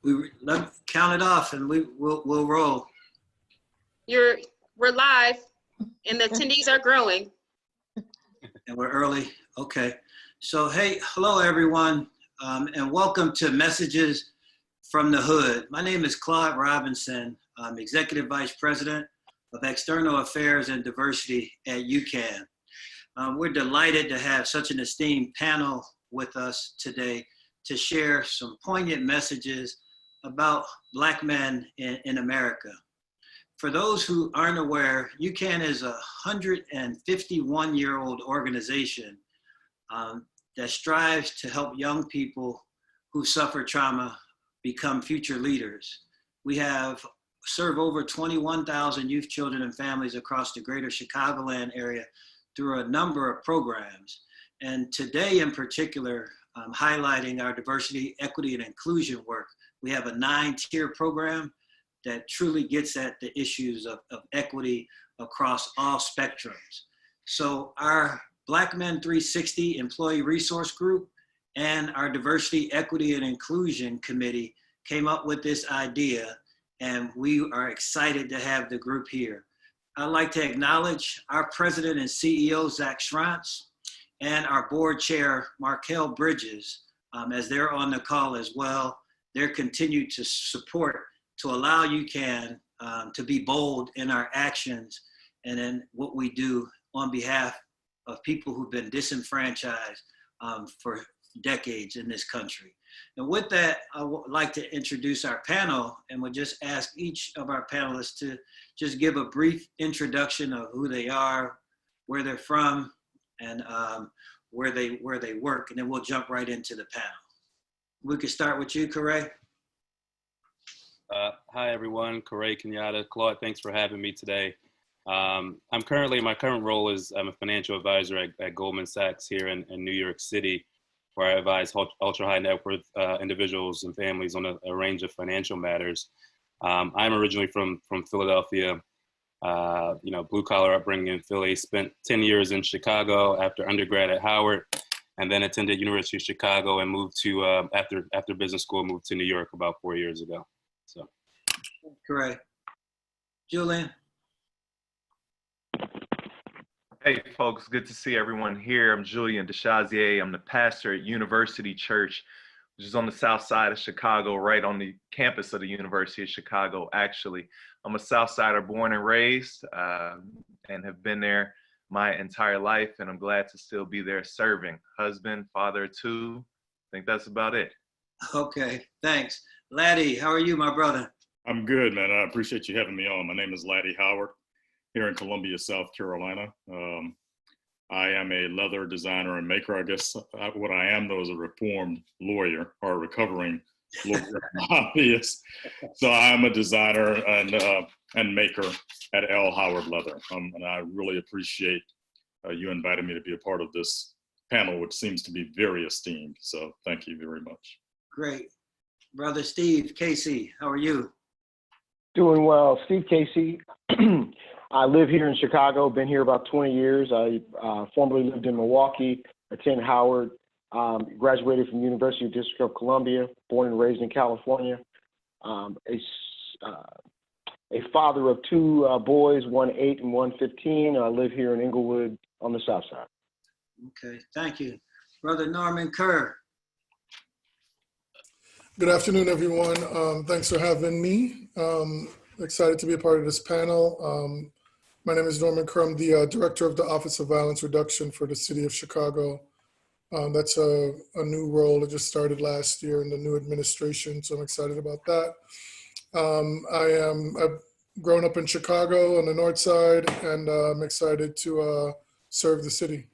Let's count it off and we'll roll. We're live and the attendees are growing. And we're early. Okay. So, hey, hello everyone, and welcome to Messages from the Hood. My name is Claude Robinson. I'm Executive Vice President of External Affairs and Diversity at UCAN. We're delighted to have such an esteemed panel with us today to share some poignant messages about Black men in America. For those who aren't aware, UCAN is a 151-year-old organization that strives to help young people who suffer trauma become future leaders. We have served over 21,000 youth, children, and families across the greater Chicagoland area through a number of programs. And today in particular, highlighting our diversity, equity, and inclusion work. We have a 9-tier program that truly gets at the issues of equity across all spectrums. So our Black Men 360 Employee Resource Group and our Diversity, Equity, and Inclusion Committee came up with this idea, and we are excited to have the group here. I'd like to acknowledge our President and CEO, Zach Schrontz, and our Board Chair, Markel Bridges, as they're on the call as well. They're continued to support to allow UCAN to be bold in our actions and in what we do on behalf of people who've been disenfranchised for decades in this country. And with that, I would like to introduce our panel, and would just ask each of our panelists to just give a brief introduction of who they are, where they're from, and where they work, and then we'll jump right into the panel. We could start with you, Corey. Hi everyone, Corey Kenyatta. Claude, thanks for having me today. My current role is I'm a financial advisor at Goldman Sachs here in New York City, where I advise ultra high net worth individuals and families on a range of financial matters. I'm originally from Philadelphia, blue collar upbringing in Philly, spent 10 years in Chicago after undergrad at Howard, and then attended University of Chicago and moved to, after business school, moved to New York about 4 years ago. So. Correct. Julian. Hey folks, good to see everyone here. I'm Julian DeShazier. I'm the pastor at University Church, which is on the south side of Chicago, right on the campus of the University of Chicago, actually. I'm a Southsider born and raised, and have been there my entire life, and I'm glad to still be there serving. Husband, father too. I think that's about it. Okay, thanks. Laddie, how are you, my brother? I'm good, man. I appreciate you having me on. My name is Laddie Howard, here in Columbia, South Carolina. I am a leather designer and maker. I guess what I am, though, is a reformed lawyer or a recovering lawyer, obvious. So I'm a designer and maker at L. Howard Leather. And I really appreciate you inviting me to be a part of this panel, which seems to be very esteemed. So thank you very much. Great. Brother Steve Casey, how are you? Doing well. Steve Casey. I live here in Chicago, been here about 20 years. I formerly lived in Milwaukee, attended Howard, graduated from University of District of Columbia, born and raised in California. A father of 2 boys, one 8 and one 15. I live here in Inglewood on the south side. Okay, thank you. Brother Norman Kerr. Good afternoon, everyone. Thanks for having me. Excited to be a part of this panel. My name is Norman Kerr. I'm the Director of the Office of Violence Reduction for the City of Chicago. That's a new role that just started last year in the new administration, so I'm excited about that. I've grown up in Chicago on the north side, and I'm excited to serve the city.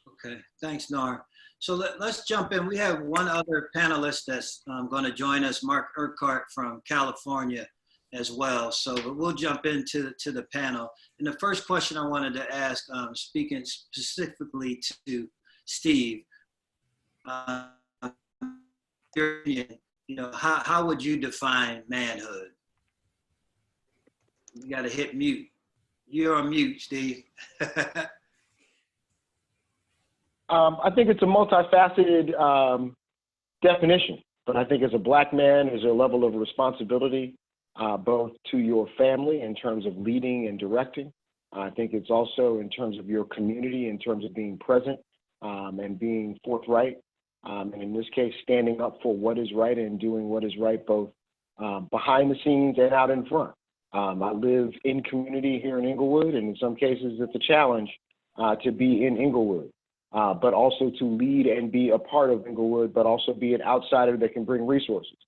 Okay, thanks, Norm. So let's jump in. We have one other panelist that's going to join us, Mark Urquhart from California as well. So we'll jump into the panel. And the first question I wanted to ask, speaking specifically to Steve, how would you define manhood? You got to hit mute. You're on mute, Steve. I think it's a multifaceted definition. But I think as a Black man, there's a level of responsibility both to your family in terms of leading and directing. I think it's also in terms of your community, in terms of being present and being forthright. And in this case, standing up for what is right and doing what is right, both behind the scenes and out in front. I live in community here in Inglewood, and in some cases it's a challenge to be in Inglewood, but also to lead and be a part of Inglewood, but also be an outsider that can bring resources.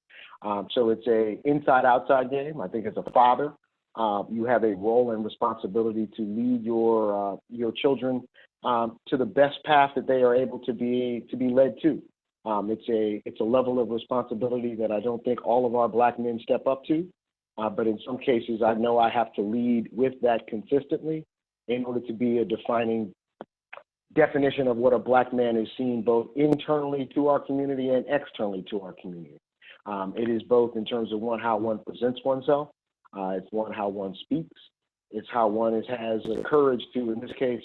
So it's a inside-outside game. I think as a father, you have a role and responsibility to lead your children to the best path that they are able to be led to. It's a level of responsibility that I don't think all of our Black men step up to. But in some cases, I know I have to lead with that consistently in order to be a defining definition of what a Black man is seen both internally to our community and externally to our community. It is both in terms of how one presents oneself, it's how one speaks, it's how one has the courage to, in this case,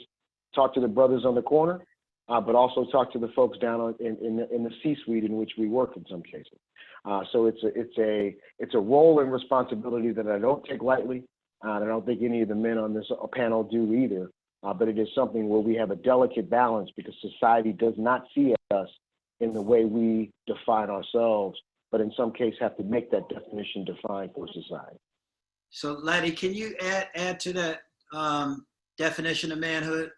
talk to the brothers on the corner, but also talk to the folks down in the C-suite in which we work in some cases. So it's a role and responsibility that I don't take lightly. And I don't think any of the men on this panel do either. But it is something where we have a delicate balance because society does not see us in the way we define ourselves, but in some cases have to make that definition defined for society. So Laddie, can you add to that definition of manhood?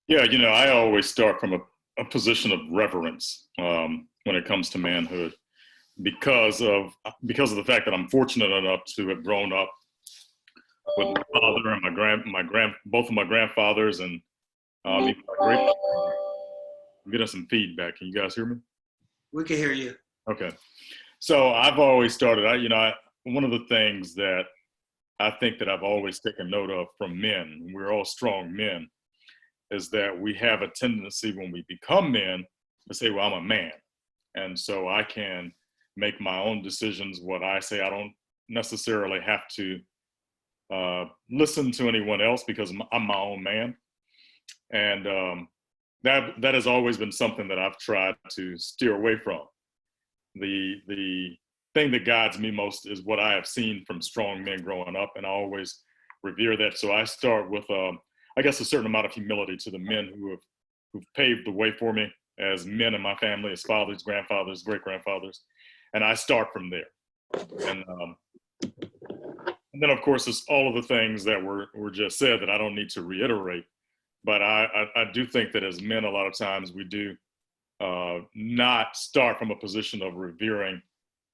Yeah, I always start from a position of reverence when it comes to manhood, because of the fact that I'm fortunate enough to have grown up with my father and both of my grandfathers, and I'm getting some feedback. Can you guys hear me? We can hear you. Okay. So I've always started, one of the things that I think that I've always taken note of from men, we're all strong men, is that we have a tendency when we become men to say, well, I'm a man. And so I can make my own decisions, what I say. I don't necessarily have to listen to anyone else because I'm my own man. And that has always been something that I've tried to steer away from. The thing that guides me most is what I have seen from strong men growing up, and I always revere that. So I start with, I guess, a certain amount of humility to the men who've paved the way for me as men in my family, as fathers, grandfathers, great-grandfathers, and I start from there. And then, of course, it's all of the things that were just said that I don't need to reiterate. But I do think that as men, a lot of times we do not start from a position of revering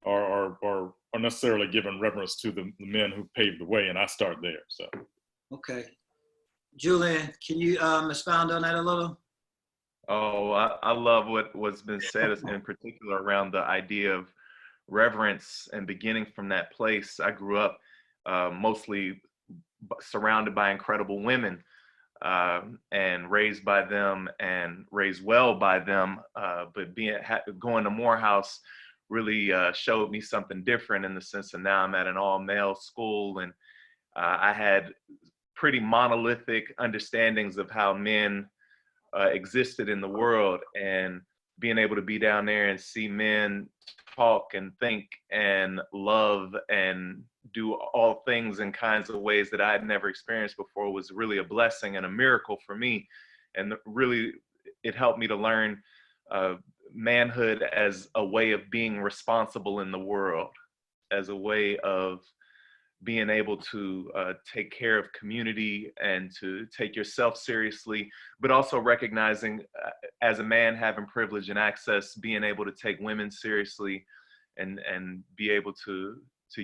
or necessarily giving reverence to the men who paved the way, and I start there. So. Okay. Julian, can you expound on that a little? Oh, I love what's been said, in particular around the idea of reverence and beginning from that place. I grew up mostly surrounded by incredible women and raised by them and raised well by them. But going to Morehouse really showed me something different in the sense that now I'm at an all-male school, and I had pretty monolithic understandings of how men existed in the world, and being able to be down there and see men talk and think and love and do all things in kinds of ways that I had never experienced before was really a blessing and a miracle for me. And really, it helped me to learn manhood as a way of being responsible in the world, as a way of being able to take care of community and to take yourself seriously, but also recognizing as a man having privilege and access, being able to take women seriously and be able to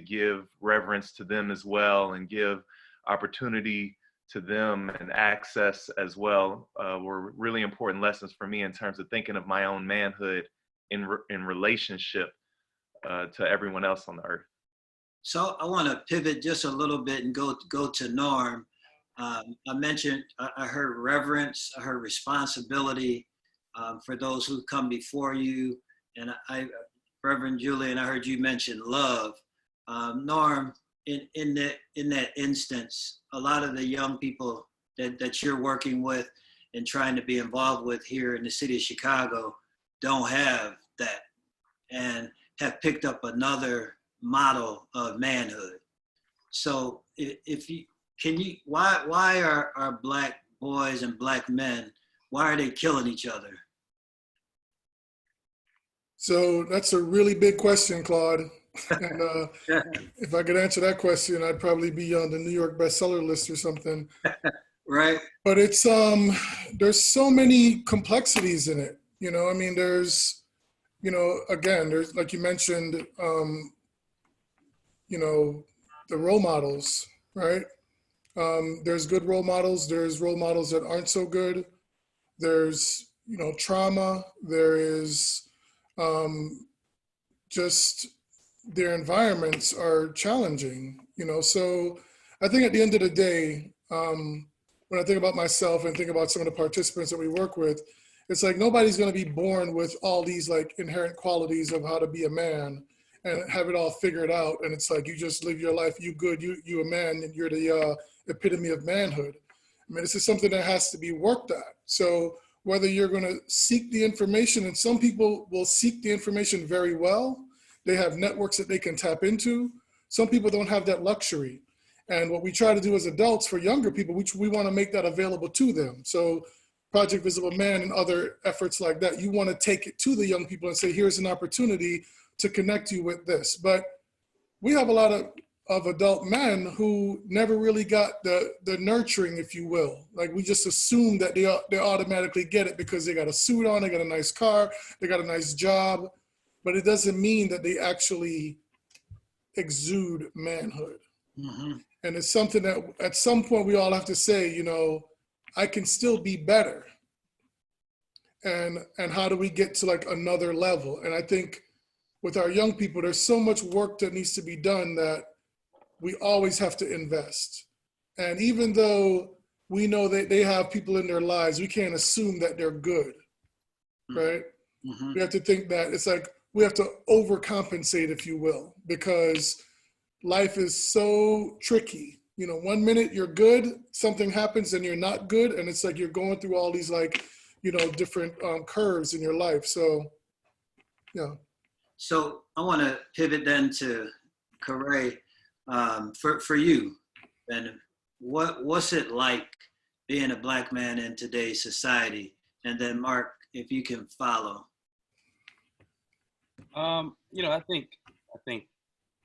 give reverence to them as well and give opportunity to them and access as well were really important lessons for me in terms of thinking of my own manhood in relationship to everyone else on the earth. So I want to pivot just a little bit and go to Norm. I mentioned, I heard reverence, I heard responsibility for those who come before you. And Reverend Julian, I heard you mention love. Norm, in that instance, a lot of the young people that you're working with and trying to be involved with here in the city of Chicago don't have that. And have picked up another model of manhood. So if you, can you, why are Black boys and Black men, why are they killing each other? So that's a really big question, Claude. And if I could answer that question, I'd probably be on the New York bestseller list or something. Right? But it's there's so many complexities in it. You know, I mean, there's, you know, again, there's, like you mentioned, you know, the role models, right? There's good role models. There's role models that aren't so good. There's, you know, trauma. There is just their environments are challenging, you know. So I think at the end of the day, when I think about myself and think about some of the participants that we work with, it's like nobody's going to be born with all these like inherent qualities of how to be a man and have it all figured out. And it's like, you just live your life, you good, you a man, and you're the epitome of manhood. I mean, this is something that has to be worked at. So whether you're going to seek the information, and some people will seek the information very well. They have networks that they can tap into. Some people don't have that luxury. And what we try to do as adults for younger people, which we want to make that available to them. So Project Visible Man and other efforts like that, you want to take it to the young people and say, here's an opportunity to connect you with this. But we have a lot of adult men who never really got the nurturing, if you will. Like, we just assume that they automatically get it because they got a suit on, they got a nice car, they got a nice job, but it doesn't mean that they actually exude manhood. Mm-hmm. And it's something that at some point we all have to say, you know, I can still be better. And how do we get to like another level? And I think with our young people, there's so much work that needs to be done that we always have to invest. And even though we know that they have people in their lives, we can't assume that they're good, right? Mm-hmm. We have to think that it's like, we have to overcompensate, if you will, because life is so tricky. You know, 1 minute you're good, something happens and you're not good. And it's like, you're going through all these like, you know, different curves in your life. So, yeah. So I want to pivot then to Corey. For you, and what's it like being a Black man in today's society? And then Mark, if you can follow. You know, I think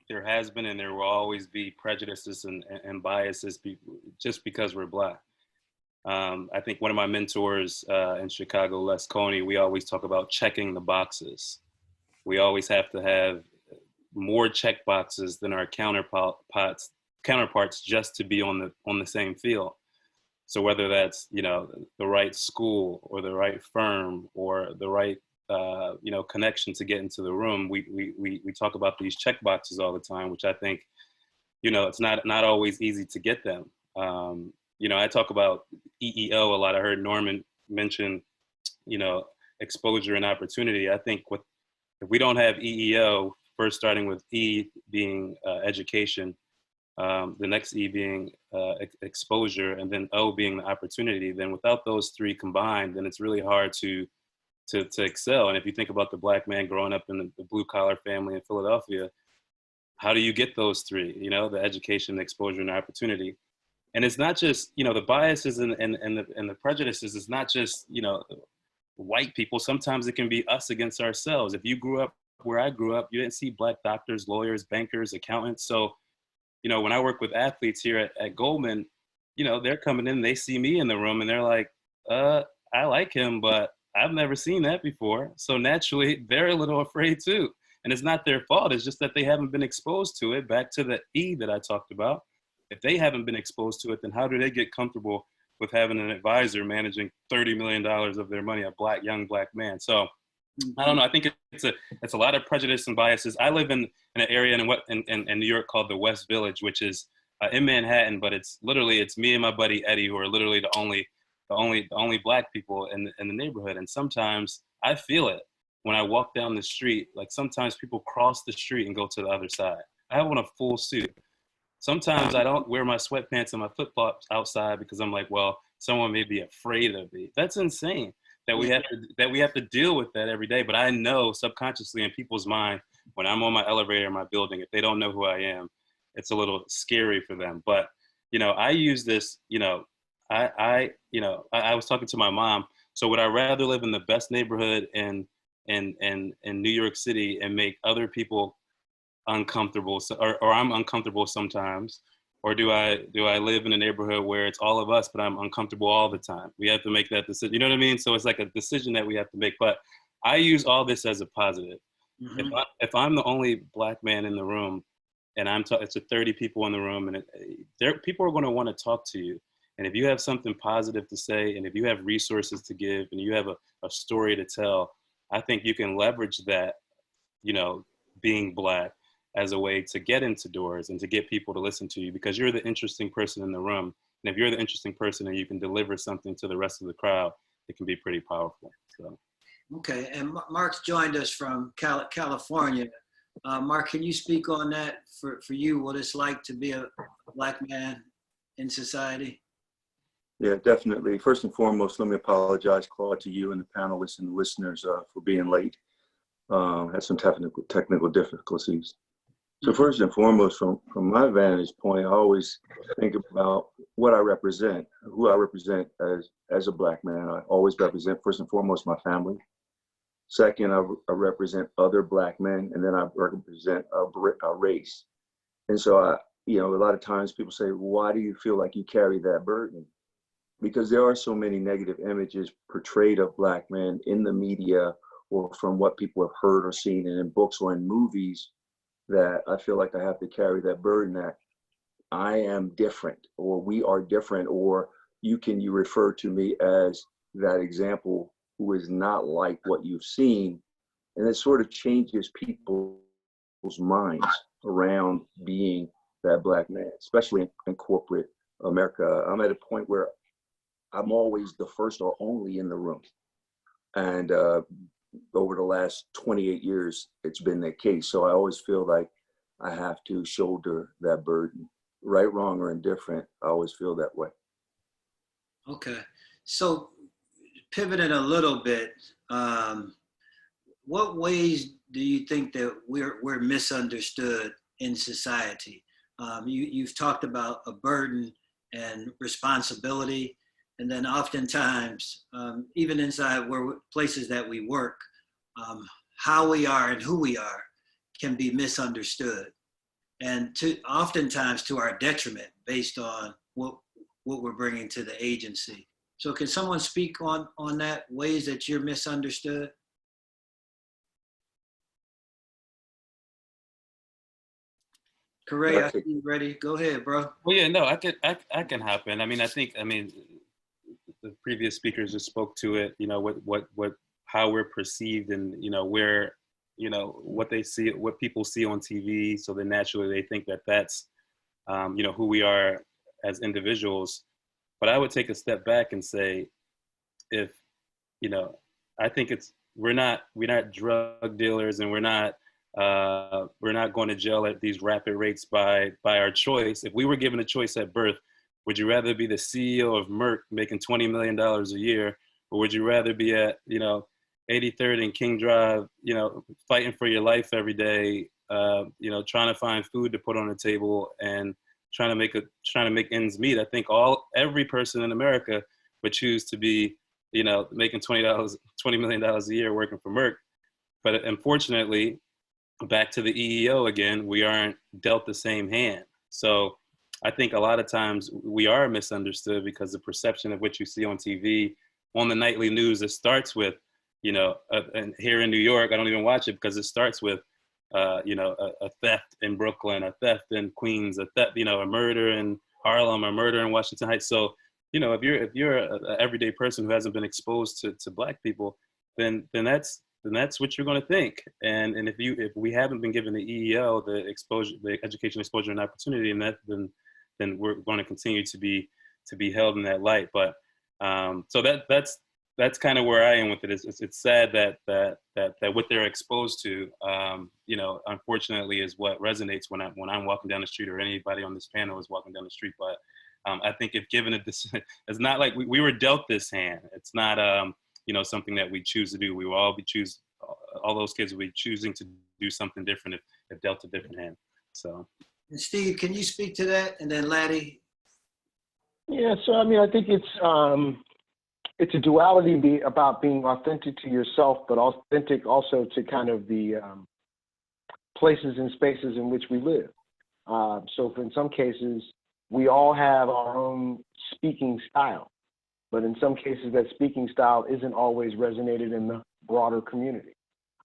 there has been and there will always be prejudices and biases just because we're Black. I think one of my mentors in Chicago, Les Coney, we always talk about checking the boxes. We always have to have more check boxes than our counterparts just to be on the same field. So whether that's, you know, the right school or the right firm or the right you know, connection to get into the room, we talk about these check boxes all the time, which I think, you know, it's not always easy to get them. You know, I talk about EEO a lot. I heard Norman mention, you know, exposure and opportunity. I think if we don't have EEO, first starting with E being education, the next E being exposure, and then O being the opportunity, then without those three combined, then it's really hard to excel. And if you think about the Black man growing up in the blue collar family in Philadelphia, how do you get those three? You know, the education, the exposure, and the opportunity. And it's not just, you know, the biases and the prejudices. It's not just, you know, white people. Sometimes it can be us against ourselves. If you grew up where I grew up, you didn't see Black doctors, lawyers, bankers, accountants. So, you know, when I work with athletes here at Goldman, you know, they're coming in, they see me in the room and they're like, I like him, but I've never seen that before. So naturally, they're a little afraid too. And it's not their fault. It's just that they haven't been exposed to it. Back to the E that I talked about. If they haven't been exposed to it, then how do they get comfortable with having an advisor managing $30 million of their money, a young Black man? So I don't know. I think it's a lot of prejudice and biases. I live in an area in New York called the West Village, which is in Manhattan, but it's me and my buddy Eddie, who are literally the only Black people in the neighborhood. And sometimes I feel it when I walk down the street. Like, sometimes people cross the street and go to the other side. I have on a full suit. Sometimes I don't wear my sweatpants and my flip-flops outside because I'm like, well, someone may be afraid of me. That's insane that we have to deal with that every day. But I know subconsciously in people's mind, when I'm on my elevator in my building, if they don't know who I am, it's a little scary for them. But, you know, I use this, you know, I was talking to my mom. So would I rather live in the best neighborhood in New York City and make other people uncomfortable, or I'm uncomfortable sometimes, or do I live in a neighborhood where it's all of us, but I'm uncomfortable all the time? We have to make that decision. You know what I mean? So it's like a decision that we have to make. But I use all this as a positive. Mhm. If I'm the only Black man in the room, and it's a 30 people in the room, and people are going to want to talk to you. And if you have something positive to say, and if you have resources to give, and you have a story to tell, I think you can leverage that, you know, being Black as a way to get into doors and to get people to listen to you, because you're the interesting person in the room. And if you're the interesting person and you can deliver something to the rest of the crowd, it can be pretty powerful. So. Okay, and Mark's joined us from California. Mark, can you speak on that for you, what it's like to be a Black man in society? Yeah, definitely. First and foremost, let me apologize, Claude, to you and the panelists and the listeners for being late. Had some technical difficulties. So first and foremost, from my vantage point, I always think about what I represent, who I represent as a Black man. I always represent, first and foremost, my family. Second, I represent other Black men, and then I represent a race. And so a lot of times people say, why do you feel like you carry that burden? Because there are so many negative images portrayed of Black men in the media or from what people have heard or seen in books or in movies, that I feel like I have to carry that burden that I am different, or we are different, or you refer to me as that example who is not like what you've seen. And it sort of changes people's minds around being that Black man, especially in corporate America. I'm at a point where I'm always the first or only in the room. And over the last 28 years, it's been that case. So I always feel like I have to shoulder that burden. Right, wrong, or indifferent, I always feel that way. Okay, so pivoting a little bit, what ways do you think that we're misunderstood in society? You've talked about a burden and responsibility, and then oftentimes, even inside places that we work, how we are and who we are can be misunderstood, and oftentimes to our detriment based on what we're bringing to the agency. So can someone speak on that, ways that you're misunderstood? Correa, are you ready? Go ahead, bro. Well, yeah, no, I can hop in. I mean, the previous speakers just spoke to it, you know, how we're perceived, and, you know, where, you know, what they see, what people see on TV. So then naturally they think that that's, you know, who we are as individuals. But I would take a step back and say, if, you know, I think we're not drug dealers, and we're not going to jail at these rapid rates by our choice. If we were given a choice at birth, would you rather be the CEO of Merck making $20 million a year, or would you rather be at, you know, 83rd and King Drive, you know, fighting for your life every day, you know, trying to find food to put on the table and trying to make ends meet? I think every person in America would choose to be, you know, making $20 million a year working for Merck. But unfortunately, back to the EEO again, we aren't dealt the same hand. So I think a lot of times we are misunderstood because the perception of what you see on TV, on the nightly news, it starts with, you know, and here in New York, I don't even watch it because it starts with, you know, a theft in Brooklyn, a theft in Queens, a theft, you know, a murder in Harlem, a murder in Washington Heights. So, you know, if you're an everyday person who hasn't been exposed to Black people, then that's what you're going to think. And if we haven't been given the EEO, the education, exposure, and opportunity, and then we're going to continue to be held in that light. But so that's kind of where I am with it. It's sad that what they're exposed to, you know, unfortunately, is what resonates when I'm walking down the street, or anybody on this panel is walking down the street. But I think if given it's not like we were dealt this hand. It's not you know, something that we choose to do. We will all be all those kids will be choosing to do something different if dealt a different hand. So. And Steve, can you speak to that? And then Laddie? Yeah, so I mean, I think it's a duality about being authentic to yourself, but authentic also to kind of the places and spaces in which we live. So in some cases, we all have our own speaking style, but in some cases that speaking style isn't always resonated in the broader community.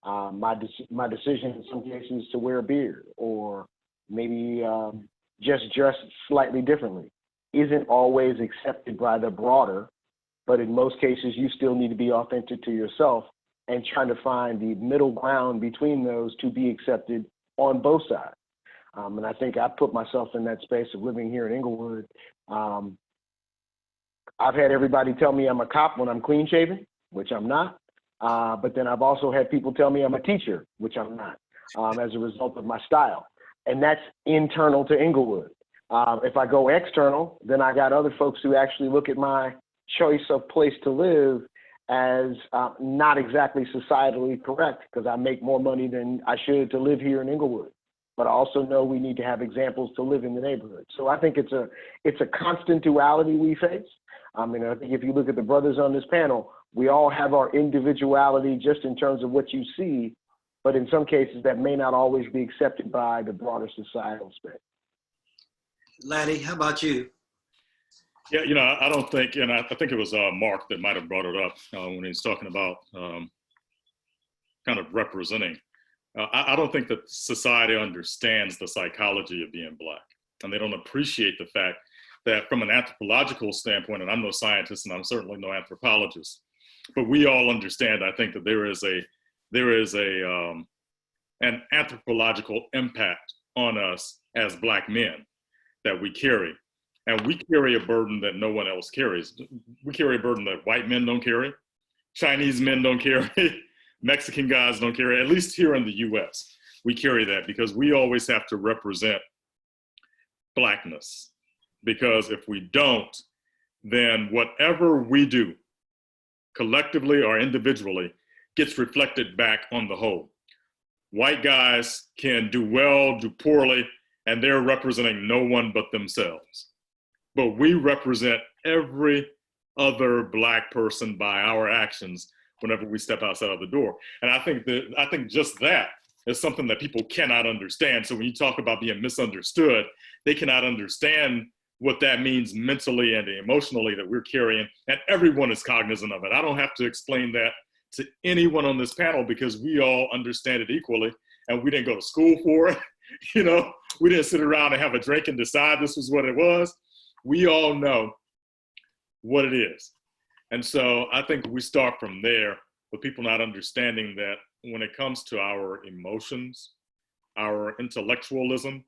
My decision in some cases to wear a beard or maybe just dress slightly differently isn't always accepted by the broader, but in most cases you still need to be authentic to yourself and trying to find the middle ground between those to be accepted on both sides. And I think I put myself in that space of living here in Inglewood. I've had everybody tell me I'm a cop when I'm clean shaven, which I'm not. But then I've also had people tell me I'm a teacher, which I'm not, as a result of my style. And that's internal to Inglewood. If I go external, then I got other folks who actually look at my choice of place to live as not exactly societally correct because I make more money than I should to live here in Inglewood. But I also know we need to have examples to live in the neighborhood. So I think it's a constant duality we face. I mean, I think if you look at the brothers on this panel, we all have our individuality just in terms of what you see, but in some cases that may not always be accepted by the broader societal space. Laddie, how about you? Yeah, I don't think, and I think it was Mark that might have brought it up when he was talking about kind of representing. I don't think that society understands the psychology of being Black, and they don't appreciate the fact that from an anthropological standpoint, and I'm no scientist and I'm certainly no anthropologist, but we all understand, I think, that there is an anthropological impact on us as Black men that we carry. And we carry a burden that no one else carries. We carry a burden that white men don't carry, Chinese men don't carry, Mexican guys don't carry, at least here in the US. We carry that because we always have to represent Blackness. Because if we don't, then whatever we do, collectively or individually, gets reflected back on the whole. White guys can do well, do poorly, and they're representing no one but themselves. But we represent every other Black person by our actions whenever we step outside of the door. And I think just that is something that people cannot understand. So when you talk about being misunderstood, they cannot understand what that means mentally and emotionally that we're carrying, and everyone is cognizant of it. I don't have to explain that to anyone on this panel because we all understand it equally, and we didn't go to school for it. We didn't sit around and have a drink and decide this was what it was. We all know what it is. And so I think we start from there with people not understanding that when it comes to our emotions, our intellectualism,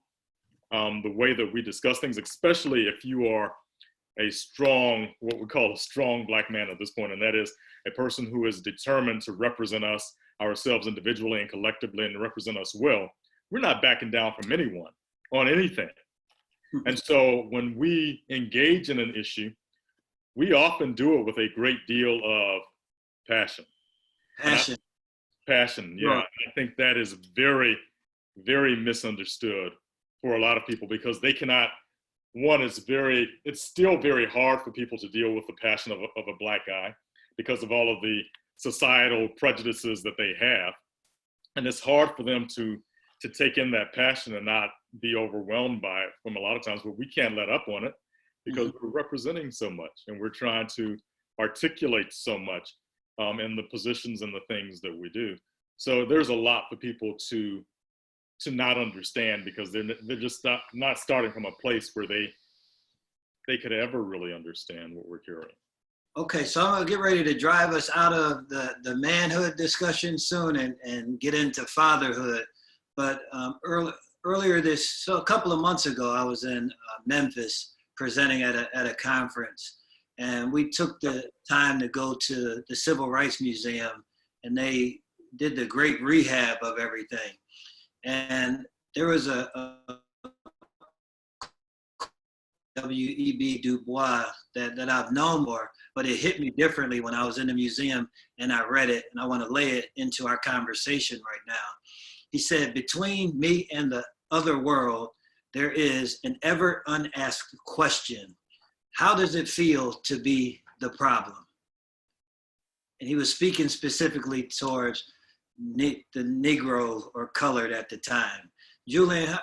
the way that we discuss things, especially if you are a strong, what we call a strong Black man at this point, and that is a person who is determined to represent us, ourselves individually and collectively, and to represent us well, we're not backing down from anyone on anything. And so when we engage in an issue, we often do it with a great deal of passion. Passion, yeah. Right. I think that is very, very misunderstood for a lot of people because they cannot, it's still very hard for people to deal with the passion of a Black guy because of all of the societal prejudices that they have. And it's hard for them to take in that passion and not be overwhelmed by it from a lot of times, but we can't let up on it because we're representing so much and we're trying to articulate so much in the positions and the things that we do. So there's a lot for people to not understand because they're just not starting from a place where they could ever really understand what we're carrying. Okay, so I'm gonna get ready to drive us out of the manhood discussion soon and get into fatherhood. But earlier a couple of months ago, I was in Memphis presenting at a conference, and we took the time to go to the Civil Rights Museum, and they did the great rehab of everything. And there was a W.E.B. Du Bois that I've known for but it hit me differently when I was in the museum and I read it, and I want to lay it into our conversation right now. He said, between me and the other world, there is an ever unasked question. How does it feel to be the problem? And he was speaking specifically towards the Negro or colored at the time. Julian,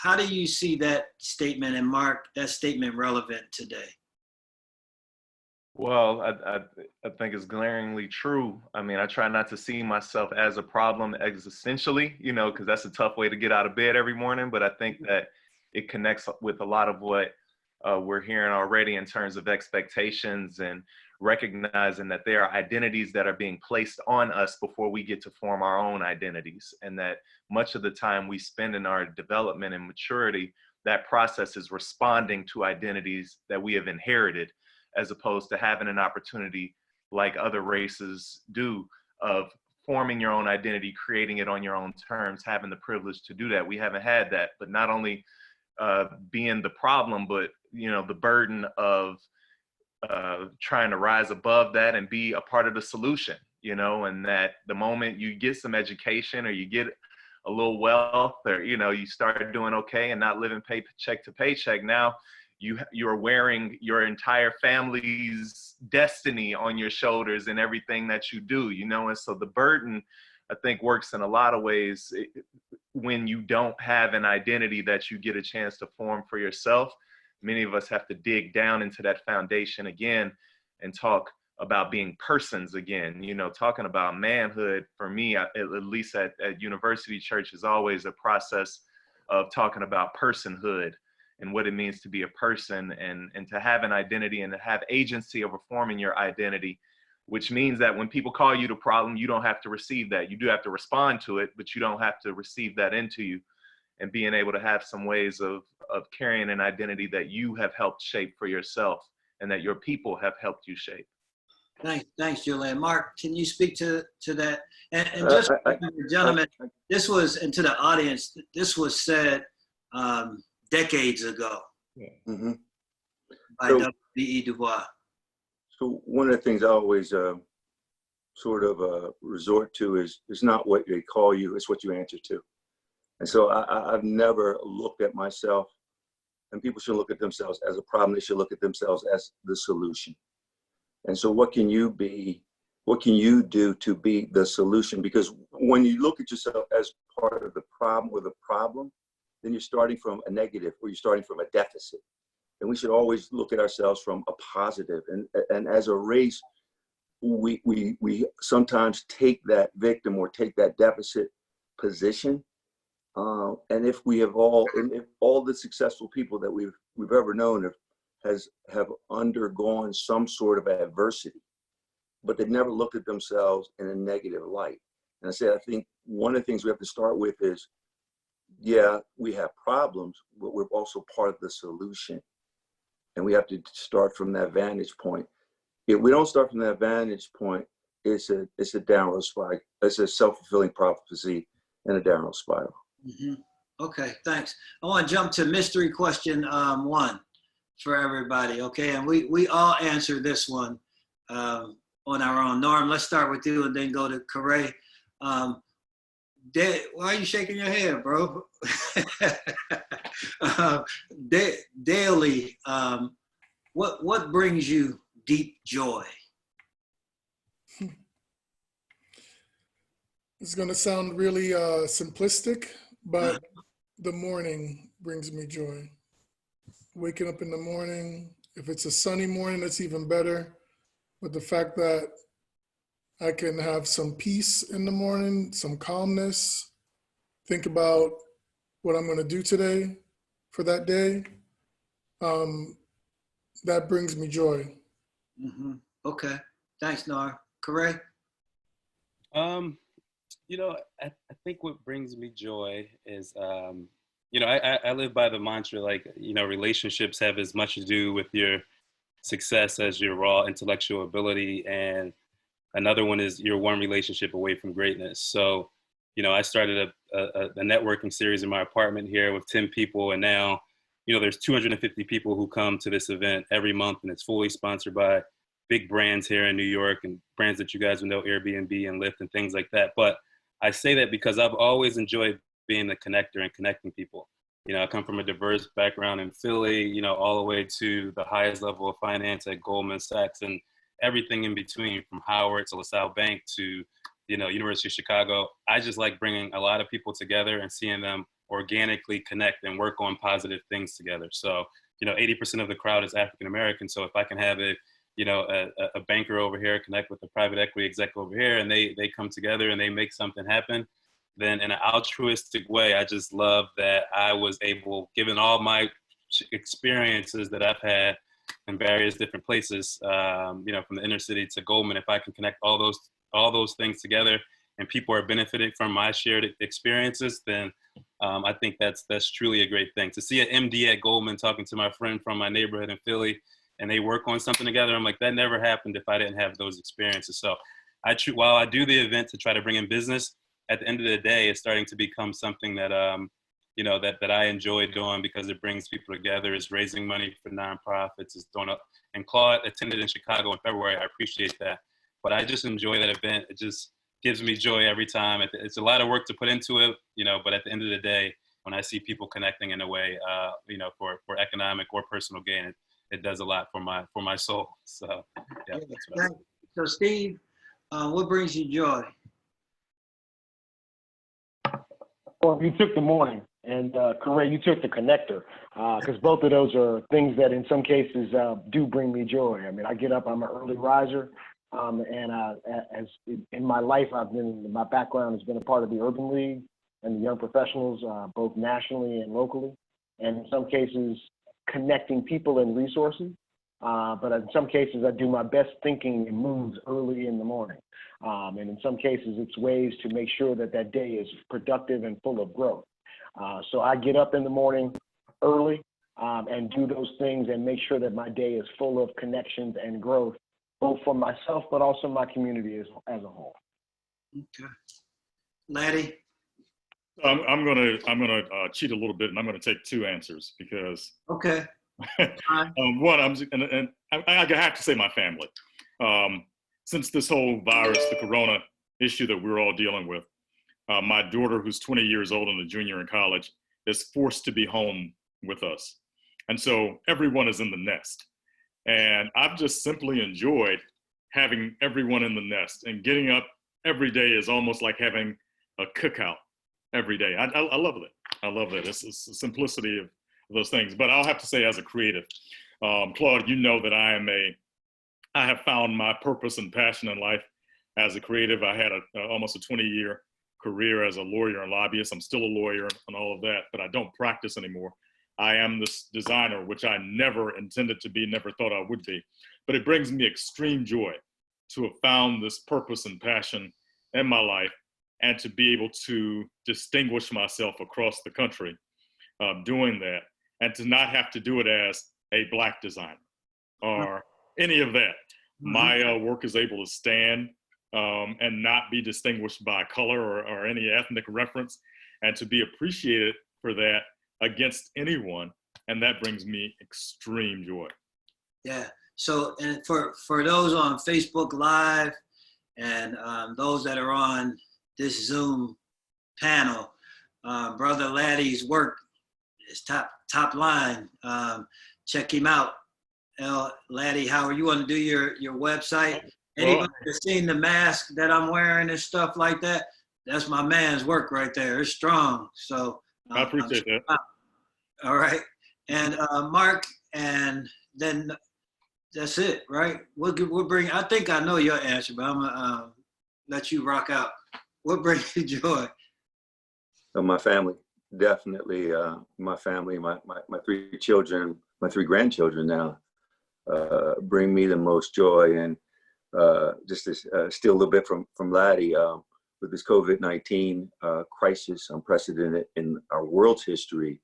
how do you see that statement, and Mark, that statement relevant today? Well, I think it's glaringly true. I mean, I try not to see myself as a problem existentially, you know, because that's a tough way to get out of bed every morning. But I think that it connects with a lot of what we're hearing already in terms of expectations and recognizing that there are identities that are being placed on us before we get to form our own identities. And that much of the time we spend in our development and maturity, that process is responding to identities that we have inherited, as opposed to having an opportunity like other races do of forming your own identity, creating it on your own terms, having the privilege to do that. We haven't had that, but not only being the problem, but you know, the burden of trying to rise above that and be a part of the solution, you know, and that the moment you get some education or you get a little wealth, or, you know, you start doing okay and not living paycheck to paycheck, now you're wearing your entire family's destiny on your shoulders and everything that you do, you know. And so the burden, I think, works in a lot of ways when you don't have an identity that you get a chance to form for yourself. Many of us have to dig down into that foundation again and talk about being persons again. You know, talking about manhood, for me, at least at University Church, is always a process of talking about personhood and what it means to be a person, and to have an identity and to have agency over forming your identity, which means that when people call you the problem, you don't have to receive that. You do have to respond to it, but you don't have to receive that into you. And being able to have some ways of carrying an identity that you have helped shape for yourself and that your people have helped you shape. Thanks, Julian. Mark, can you speak to that? And just, gentlemen, this was, and to the audience, this was said decades ago Mm-hmm. by So- W.E. Du Bois. So one of the things I always sort of resort to is not what they call you, it's what you answer to. And so I've never looked at myself, and people should look at themselves as a problem. They should look at themselves as the solution. And so what can you be? What can you do to be the solution? Because when you look at yourself as part of the problem or the problem, then you're starting from a negative, or you're starting from a deficit. And we should always look at ourselves from a positive. And as a race, we sometimes take that victim or take that deficit position. And if all the successful people that we've ever known have undergone some sort of adversity, but they've never looked at themselves in a negative light. And I think one of the things we have to start with is, yeah, we have problems, but we're also part of the solution. And we have to start from that vantage point. If we don't start from that vantage point, it's a downward spiral. It's a self-fulfilling prophecy and a downward spiral. Mm-hmm. Okay, thanks. I want to jump to mystery question 1 for everybody, okay? And we all answer this one on our own. Norm, let's start with you and then go to Corey. Why are you shaking your head, bro? Daily, what brings you deep joy? It's going to sound really simplistic, but the morning brings me joy. Waking up in the morning, if it's a sunny morning, that's even better. But the fact that I can have some peace in the morning, some calmness, think about what I'm going to do today for that day, that brings me joy. Mm-hmm. Okay, thanks, Nora. Corey? You know, I think what brings me joy is, you know, I live by the mantra, like, you know, relationships have as much to do with your success as your raw intellectual ability. And another one is you're one relationship away from greatness. So, you know, I started a networking series in my apartment here with 10 people. And now, you know, there's 250 people who come to this event every month, and it's fully sponsored by big brands here in New York and brands that you guys would know, Airbnb and Lyft and things like that. But I say that because I've always enjoyed being the connector and connecting people. You know, I come from a diverse background in Philly, you know, all the way to the highest level of finance at Goldman Sachs and everything in between, from Howard to LaSalle Bank to, you know, University of Chicago. I just like bringing a lot of people together and seeing them organically connect and work on positive things together. So, you know, 80% of the crowd is African American. So if I can have a banker over here connect with a private equity exec over here, and they come together and they make something happen, then in an altruistic way, I just love that I was able, given all my experiences that I've had in various different places, you know, from the inner city to Goldman, if I can connect all those things together and people are benefiting from my shared experiences, then I think that's truly a great thing. To see an MD at Goldman talking to my friend from my neighborhood in Philly, and they work on something together, I'm like, that never happened if I didn't have those experiences. So while I do the event to try to bring in business, at the end of the day, it's starting to become something that, you know, that I enjoy doing because it brings people together. It's raising money for nonprofits. It's doing up. And Claude attended in Chicago in February. I appreciate that. But I just enjoy that event. It just gives me joy every time. It's a lot of work to put into it, you know, but at the end of the day, when I see people connecting in a way, you know, for economic or personal gain, it does a lot for my soul. So, yeah. That's what I think. So Steve, what brings you joy? Well, you took the morning, and Corey, you took the connector, because both of those are things that in some cases do bring me joy. I mean, I get up, I'm an early riser, and as in my life, my background has been a part of the Urban League and the Young Professionals, both nationally and locally, and in some cases, connecting people and resources. But in some cases, I do my best thinking and moves early in the morning. And in some cases, it's ways to make sure that that day is productive and full of growth. So I get up in the morning early and do those things and make sure that my day is full of connections and growth, both for myself, but also my community as a whole. Okay. Laddie? I'm gonna cheat a little bit, and I'm gonna take two answers because Okay. one, I have to say my family. Since this whole virus, the corona issue that we're all dealing with, my daughter, who's 20 years old and a junior in college, is forced to be home with us. And so everyone is in the nest. And I've just simply enjoyed having everyone in the nest, and getting up every day is almost like having a cookout every day. I love it. I love that. It's the simplicity of those things. But I'll have to say, as a creative, Claude, you know that I have found my purpose and passion in life as a creative. I had almost a 20-year career as a lawyer and lobbyist. I'm still a lawyer and all of that, but I don't practice anymore. I am this designer, which I never intended to be, never thought I would be. But it brings me extreme joy to have found this purpose and passion in my life, and to be able to distinguish myself across the country doing that, and to not have to do it as a Black designer or any of that. My work is able to stand and not be distinguished by color or any ethnic reference, and to be appreciated for that against anyone. And that brings me extreme joy. Yeah. So, and for those on Facebook Live and those that are on this Zoom panel, Brother Laddie's work is top line. Check him out. Laddie Howard, you want to do your website? Anybody that's seen the mask that I'm wearing and stuff like that, that's my man's work right there. It's strong. So I appreciate that. All right. And Mark, and then that's it, right? We'll bring, I think I know your answer, but I'm gonna let you rock out. What brings you joy? My family, definitely. My family, my three children, my three grandchildren now, bring me the most joy. And just to steal a little bit from Laddie, with this COVID-19 crisis, unprecedented in our world's history,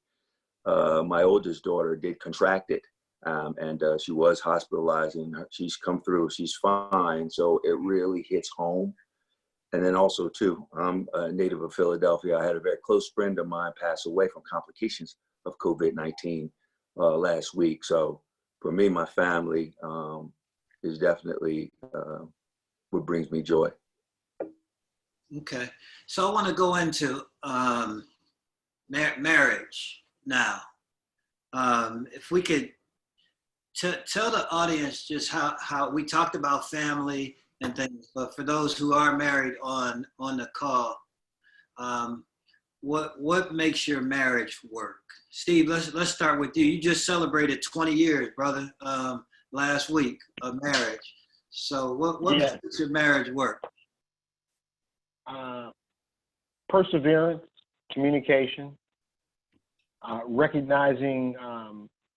my oldest daughter did contract it, and she was hospitalized, and she's come through, she's fine. So it really hits home. And then also too, I'm a native of Philadelphia. I had a very close friend of mine pass away from complications of COVID-19 last week. So for me, my family, is definitely what brings me joy. Okay, so I want to go into marriage now. If we could tell the audience just how we talked about family and things, but for those who are married on the call, what makes your marriage work? Steve, let's start with you. You just celebrated 20 years, brother, last week of marriage. So what makes your marriage work? Perseverance, communication, recognizing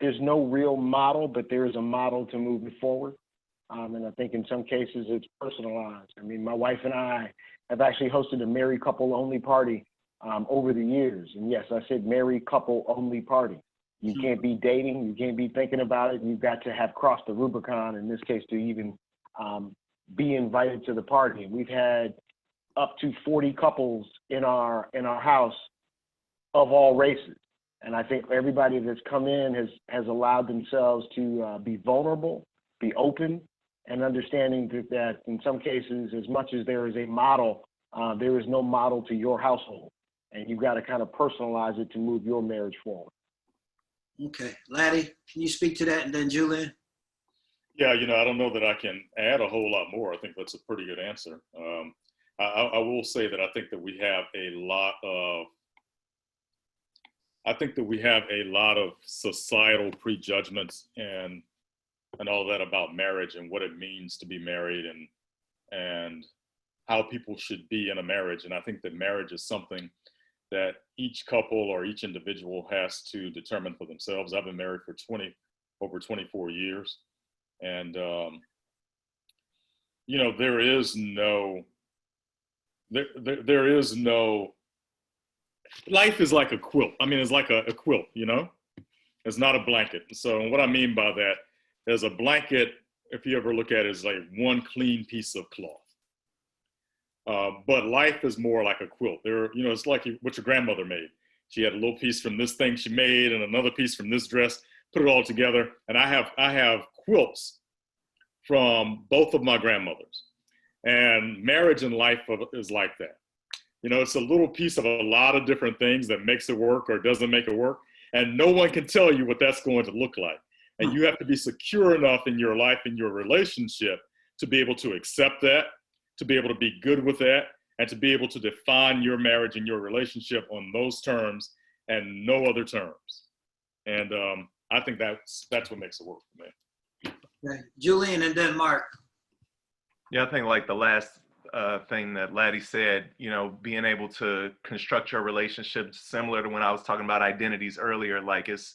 there's no real model, but there is a model to move it forward. And I think in some cases it's personalized. I mean, my wife and I have actually hosted a married couple only party over the years. And yes, I said married couple only party. You can't be dating, you can't be thinking about it. You've got to have crossed the Rubicon, in this case, to even be invited to the party. And we've had up to 40 couples in our house of all races. And I think everybody that's come in has allowed themselves to be vulnerable, be open, and understanding that in some cases, as much as there is a model, there is no model to your household. And you've got to kind of personalize it to move your marriage forward. Okay, Laddie, can you speak to that? And then Julian? Yeah, I don't know that I can add a whole lot more. I think that's a pretty good answer. I will say that I think that we have a lot of societal prejudgments and all that about marriage and what it means to be married and how people should be in a marriage. And I think that marriage is something that each couple or each individual has to determine for themselves. I've been married for over 24 years. And, there is no, life is like a quilt. I mean, it's like a quilt, it's not a blanket. So what I mean by that, there's a blanket, if you ever look at it, is like one clean piece of cloth. But life is more like a quilt. It's like what your grandmother made. She had a little piece from this thing she made and another piece from this dress, put it all together. And I have quilts from both of my grandmothers. And marriage and life is like that. It's a little piece of a lot of different things that makes it work or doesn't make it work. And no one can tell you what that's going to look like. And you have to be secure enough in your life and your relationship to be able to accept that, to be able to be good with that, and to be able to define your marriage and your relationship on those terms and no other terms. And I think that's what makes it work for me. Okay. Julian and then Mark. Yeah, I think like the last thing that Laddie said, being able to construct your relationship similar to when I was talking about identities earlier, like it's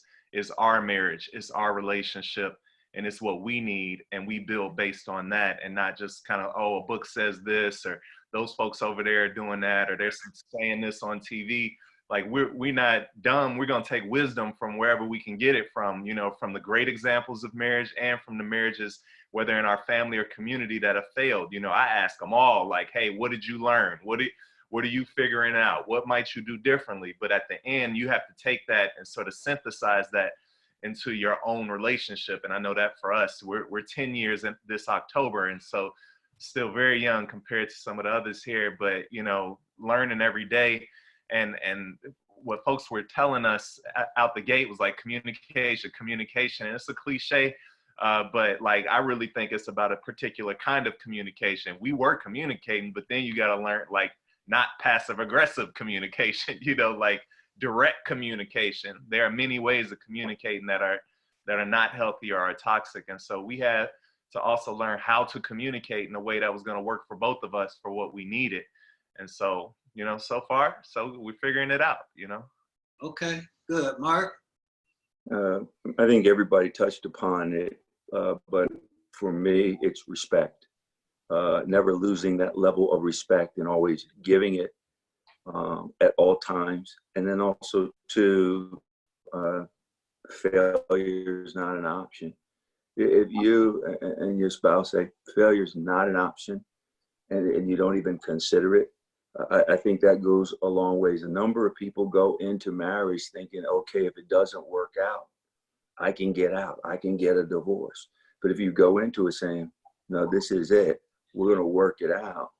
our marriage, it's our relationship, and it's what we need, and we build based on that, and not just kind of, a book says this, or those folks over there are doing that, or they're saying this on TV. Like we're not dumb. We're gonna take wisdom from wherever we can get it from, from the great examples of marriage and from the marriages, whether in our family or community, that have failed. I ask them all, like, hey, what did you learn? What are you figuring out? What might you do differently? But at the end, you have to take that and sort of synthesize that into your own relationship. And I know that for us, we're 10 years in this October, and so still very young compared to some of the others here, but learning every day. And what folks were telling us out the gate was like communication. And it's a cliche, but like I really think it's about a particular kind of communication. We were communicating, but then you got to learn like not passive aggressive communication, like direct communication. There are many ways of communicating that are not healthy or are toxic. And so we had to also learn how to communicate in a way that was going to work for both of us for what we needed. And so, so far, so we're figuring it out, Okay, good. Mark? I think everybody touched upon it, but for me, it's respect. Never losing that level of respect and always giving it at all times. And then also failure is not an option. If you and your spouse say failure is not an option and you don't even consider it, I think that goes a long ways. A number of people go into marriage thinking, okay, if it doesn't work out, I can get out, I can get a divorce. But if you go into it saying, no, this is it. We're going to work it out.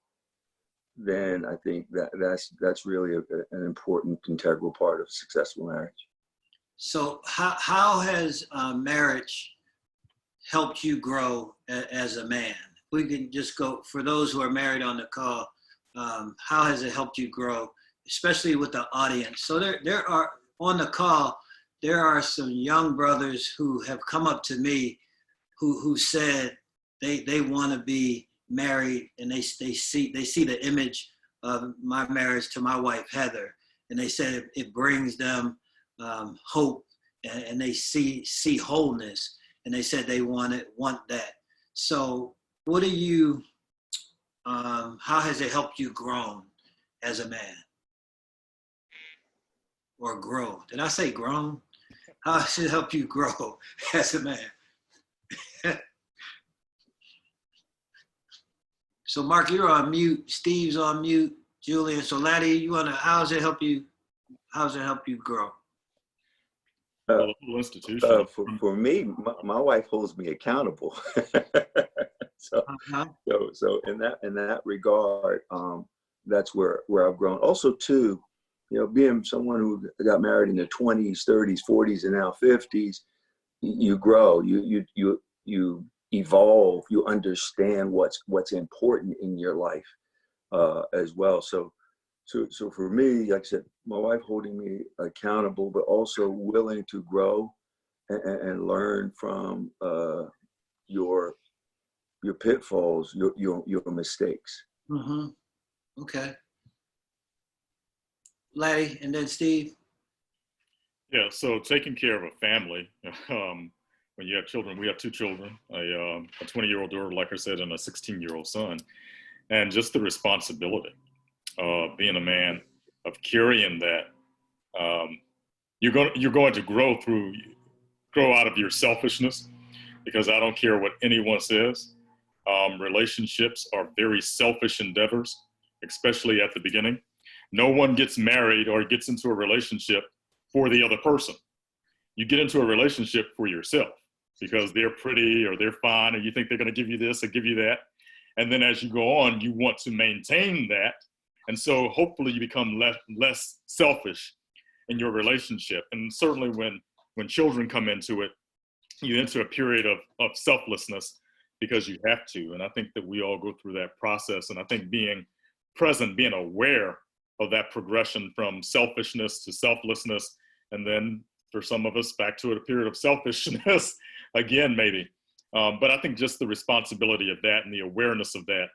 Then I think that's really an important integral part of a successful marriage. So how has marriage helped you grow as a man? We can just go, for those who are married on the call, how has it helped you grow, especially with the audience? So there are, on the call, there are some young brothers who have come up to me who said they want to be married, and they see the image of my marriage to my wife, Heather, and they said it brings them hope, and they see wholeness, and they said they want that. So what do you, how has it helped you grow as a man? Or grow? Did I say grown? How has it helped you grow as a man? So Mark, you're on mute. Steve's on mute. Julian. So Laddie, how has it helped you grow? Well, the whole institution. For me, my wife holds me accountable. So in that regard, that's where I've grown. Also, too, being someone who got married in their 20s, 30s, 40s, and now 50s, you grow. You evolve. You understand what's important in your life as well. So for me, like I said, my wife holding me accountable, but also willing to grow and learn from your pitfalls, your mistakes. Mm-hmm. Okay. Laddie, and then Steve. Yeah, so taking care of a family, when you have children, we have 2 children, a 20-year-old daughter, like I said, and a 16-year-old son, and just the responsibility of being a man, of carrying that. You're going to grow out of your selfishness, because I don't care what anyone says. Relationships are very selfish endeavors, especially at the beginning. No one gets married or gets into a relationship for the other person. You get into a relationship for yourself because they're pretty or they're fine, and you think they're going to give you this or give you that. And then as you go on, you want to maintain that. And so hopefully you become less selfish in your relationship. And certainly when children come into it, you enter a period of selflessness because you have to. And I think that we all go through that process. And I think being present, being aware of that progression from selfishness to selflessness, and then for some of us back to a period of selfishness again, maybe. But I think just the responsibility of that and the awareness of that,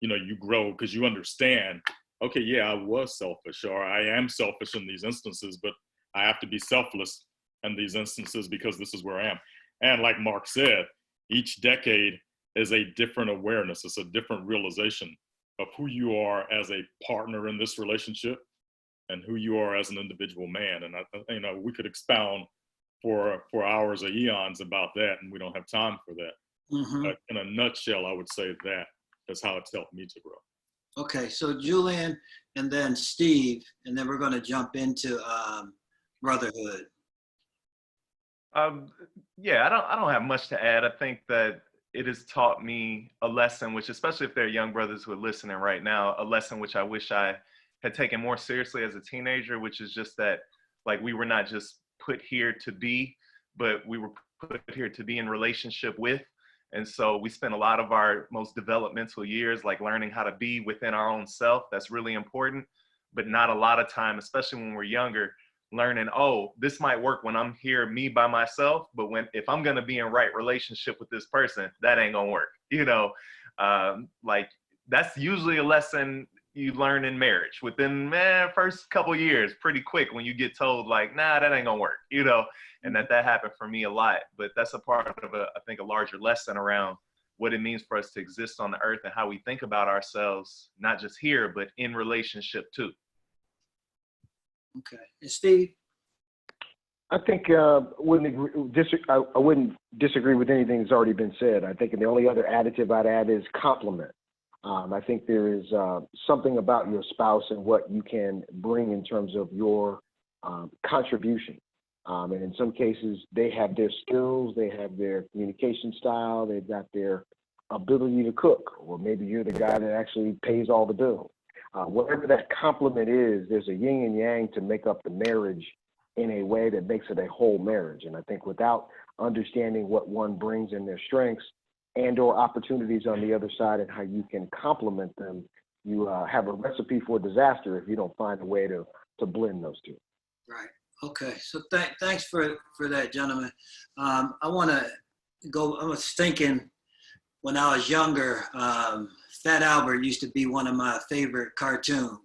you grow because you understand, okay, yeah, I was selfish, or I am selfish in these instances, but I have to be selfless in these instances because this is where I am. And like Mark said, each decade is a different awareness. It's a different realization of who you are as a partner in this relationship and who you are as an individual man. And we could expound for hours or eons about that, and we don't have time for that. Mm-hmm. But in a nutshell, I would say that is how it's helped me to grow. Okay, so Julian, and then Steve, and then we're going to jump into brotherhood. Yeah, I don't have much to add. I think that it has taught me a lesson, which, especially if there are young brothers who are listening right now, a lesson which I wish I had taken more seriously as a teenager, which is just that, like, we were not just put here to be, but we were put here to be in relationship with. And so we spent a lot of our most developmental years, like, learning how to be within our own self. That's really important, but not a lot of time, especially when we're younger, learning, oh, this might work when I'm here, me by myself, but if I'm going to be in right relationship with this person, that ain't going to work. Like, that's usually a lesson you learn in marriage within first couple years, pretty quick, when you get told, like, nah, that ain't gonna work, and that happened for me a lot. But that's a part of I think a larger lesson around what it means for us to exist on the earth and how we think about ourselves, not just here, but in relationship too. Okay, and Steve? I think I wouldn't disagree with anything that's already been said. I think the only other additive I'd add is compliment. I think there is something about your spouse and what you can bring in terms of your contribution. And in some cases, they have their skills, they have their communication style, they've got their ability to cook, or maybe you're the guy that actually pays all the bills. Whatever that complement is, there's a yin and yang to make up the marriage in a way that makes it a whole marriage. And I think without understanding what one brings in their strengths and or opportunities on the other side and how you can complement them, you have a recipe for disaster if you don't find a way to blend those two. Right. Okay. So thanks for that, gentlemen. I want to go. I was thinking when I was younger, Fat Albert used to be one of my favorite cartoons.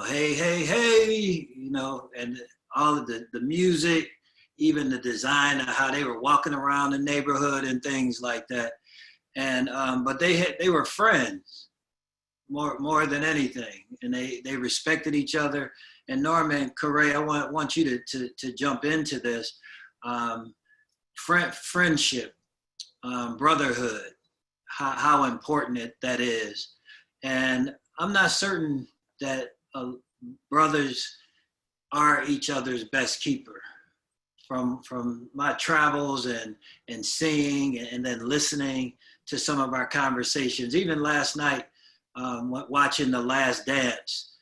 Hey, hey, hey, and all of the music, even the design of how they were walking around the neighborhood and things like that. And but they were friends more than anything, and they respected each other. And Norman Correa, I want you to jump into this. Friendship, brotherhood, how important that is. And I'm not certain that brothers are each other's best keeper. From my travels and seeing and then listening to some of our conversations, even last night, watching The Last Dance,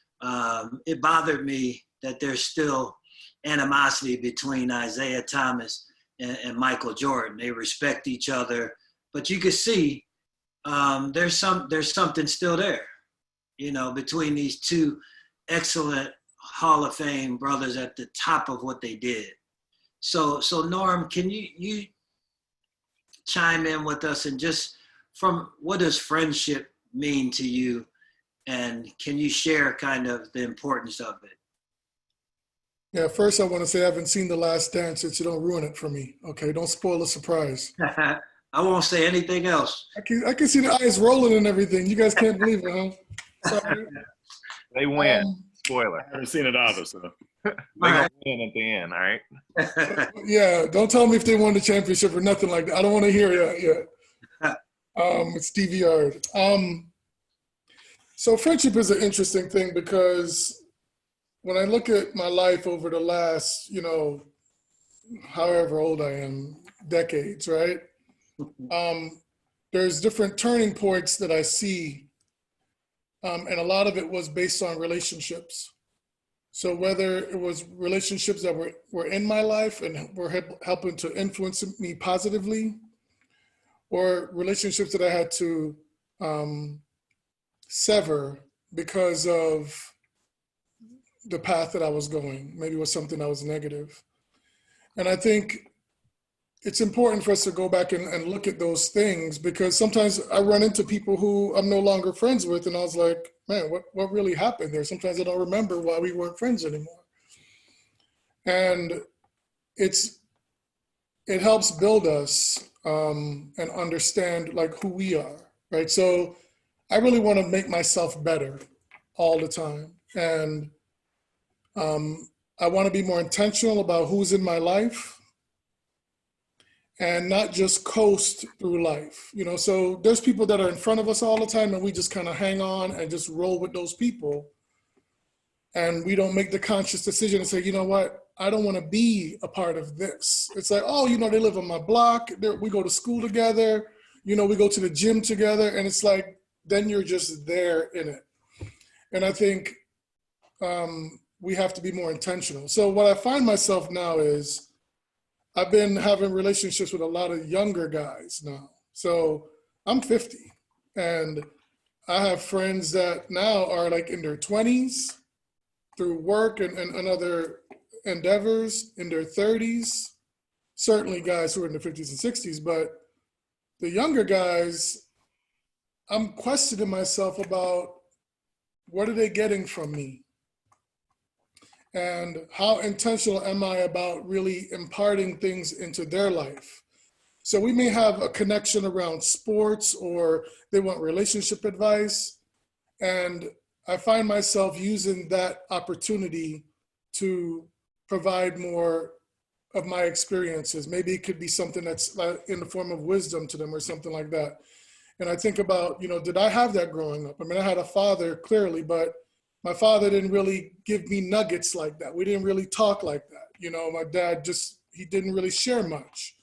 it bothered me that there's still animosity between Isaiah Thomas and Michael Jordan. They respect each other, but you could see there's something still there, between these two excellent Hall of Fame brothers at the top of what they did. So Norm, can you chime in with us, and just from what does friendship mean to you, and can you share kind of the importance of it? Yeah, first I want to say I haven't seen The Last Dance, so you don't ruin it for me. Okay, don't spoil the surprise. I won't say anything else. I can see the eyes rolling and everything. You guys can't believe it, huh? Sorry. They win. Spoiler. I haven't seen it either, so. They gonna win at the end, all right? Yeah, don't tell me if they won the championship or nothing like that. I don't want to hear that yet. It's DVR'd. So friendship is an interesting thing, because when I look at my life over the last, however old I am, decades, right? There's different turning points that I see, and a lot of it was based on relationships. So whether it was relationships that were in my life and were helping to influence me positively, or relationships that I had to sever because of the path that I was going. Maybe it was something that was negative. And I think it's important for us to go back and look at those things, because sometimes I run into people who I'm no longer friends with, and I was like, man, what really happened there? Sometimes I don't remember why we weren't friends anymore. And it helps build us and understand like who we are, right? So I really want to make myself better all the time. And I want to be more intentional about who's in my life, and not just coast through life. So there's people that are in front of us all the time, and we just kind of hang on and just roll with those people. And we don't make the conscious decision and say, you know what, I don't want to be a part of this. It's like, oh, they live on my block. We go to school together. We go to the gym together. And it's like, then you're just there in it. And I think we have to be more intentional. So what I find myself now is, I've been having relationships with a lot of younger guys now. So I'm 50, and I have friends that now are like in their 20s through work and other endeavors, in their 30s, certainly guys who are in their 50s and 60s, but the younger guys, I'm questioning myself about what are they getting from me? And how intentional am I about really imparting things into their life? So we may have a connection around sports, or they want relationship advice. And I find myself using that opportunity to provide more of my experiences. Maybe it could be something that's in the form of wisdom to them or something like that. And I think about, did I have that growing up? I mean, I had a father clearly, but my father didn't really give me nuggets like that. We didn't really talk like that. My dad he didn't really share much.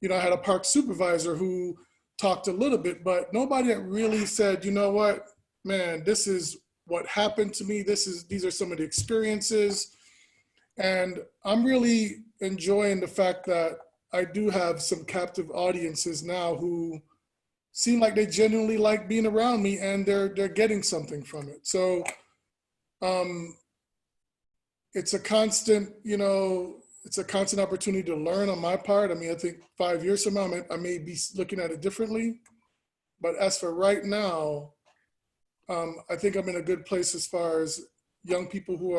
I had a park supervisor who talked a little bit, but nobody had really said, you know what, man, this is what happened to me. These are some of the experiences. And I'm really enjoying the fact that I do have some captive audiences now who seem like they genuinely like being around me, and they're getting something from it. So it's a constant, it's a constant opportunity to learn on my part. I mean, I think 5 years from now, I may be looking at it differently. But as for right now, I think I'm in a good place as far as young people who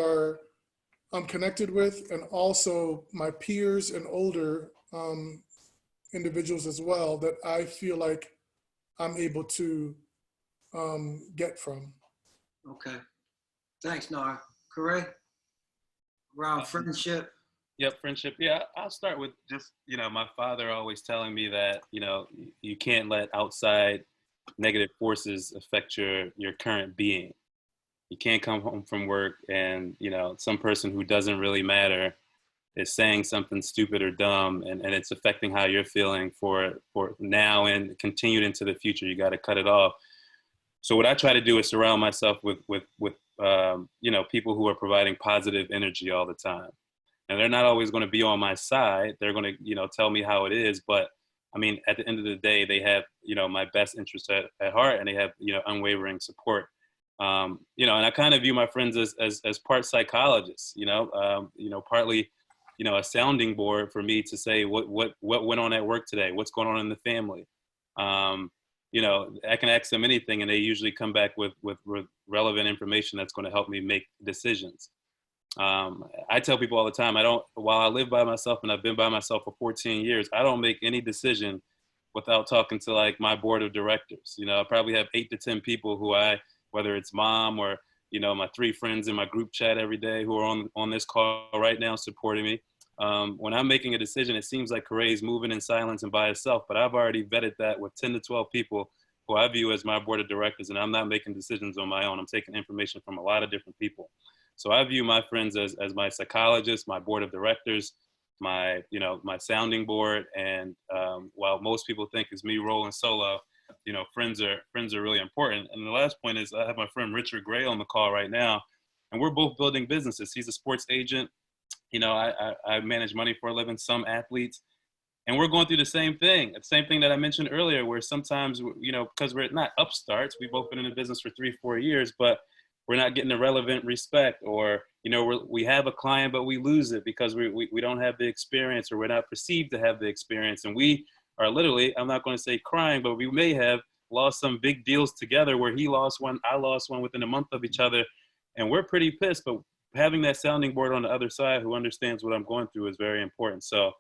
I'm connected with, and also my peers and older individuals as well that I feel like I'm able to get from. Okay. Thanks, Nar. Correct? Around friendship. Yep, friendship. Yeah, I'll start with just, my father always telling me that, you can't let outside negative forces affect your current being. You can't come home from work and, some person who doesn't really matter is saying something stupid or dumb, and it's affecting how you're feeling for now and continued into the future. You got to cut it off. So what I try to do is surround myself with people who are providing positive energy all the time. And they're not always going to be on my side. They're going to, tell me how it is. But I mean, at the end of the day, they have, my best interest at heart, and they have, unwavering support. And I kind of view my friends as part psychologists, partly, a sounding board for me to say what went on at work today, what's going on in the family. I can ask them anything, and they usually come back with relevant information that's going to help me make decisions. I tell people all the time, while I live by myself and I've been by myself for 14 years, I don't make any decision without talking to like my board of directors. I probably have 8 to 10 people who whether it's mom or, my 3 friends in my group chat every day who are on this call right now supporting me. When I'm making a decision, it seems like Corey's moving in silence and by himself, but I've already vetted that with 10 to 12 people who I view as my board of directors, and I'm not making decisions on my own. I'm taking information from a lot of different people. So I view my friends as my psychologists, my board of directors, my sounding board. And while most people think it's me rolling solo, friends are really important. And the last point is I have my friend Richard Gray on the call right now, and we're both building businesses. He's a sports agent. I manage money for a living, some athletes, and we're going through the same thing that I mentioned earlier, where sometimes, because we're not upstarts, we've both been in the business for 3-4 years, but we're not getting the relevant respect, or, we have a client, but we lose it because we don't have the experience, or we're not perceived to have the experience. And we are literally, I'm not going to say crying, but we may have lost some big deals together where he lost one, I lost one within a month of each other. And we're pretty pissed, but having that sounding board on the other side who understands what I'm going through is very important. So,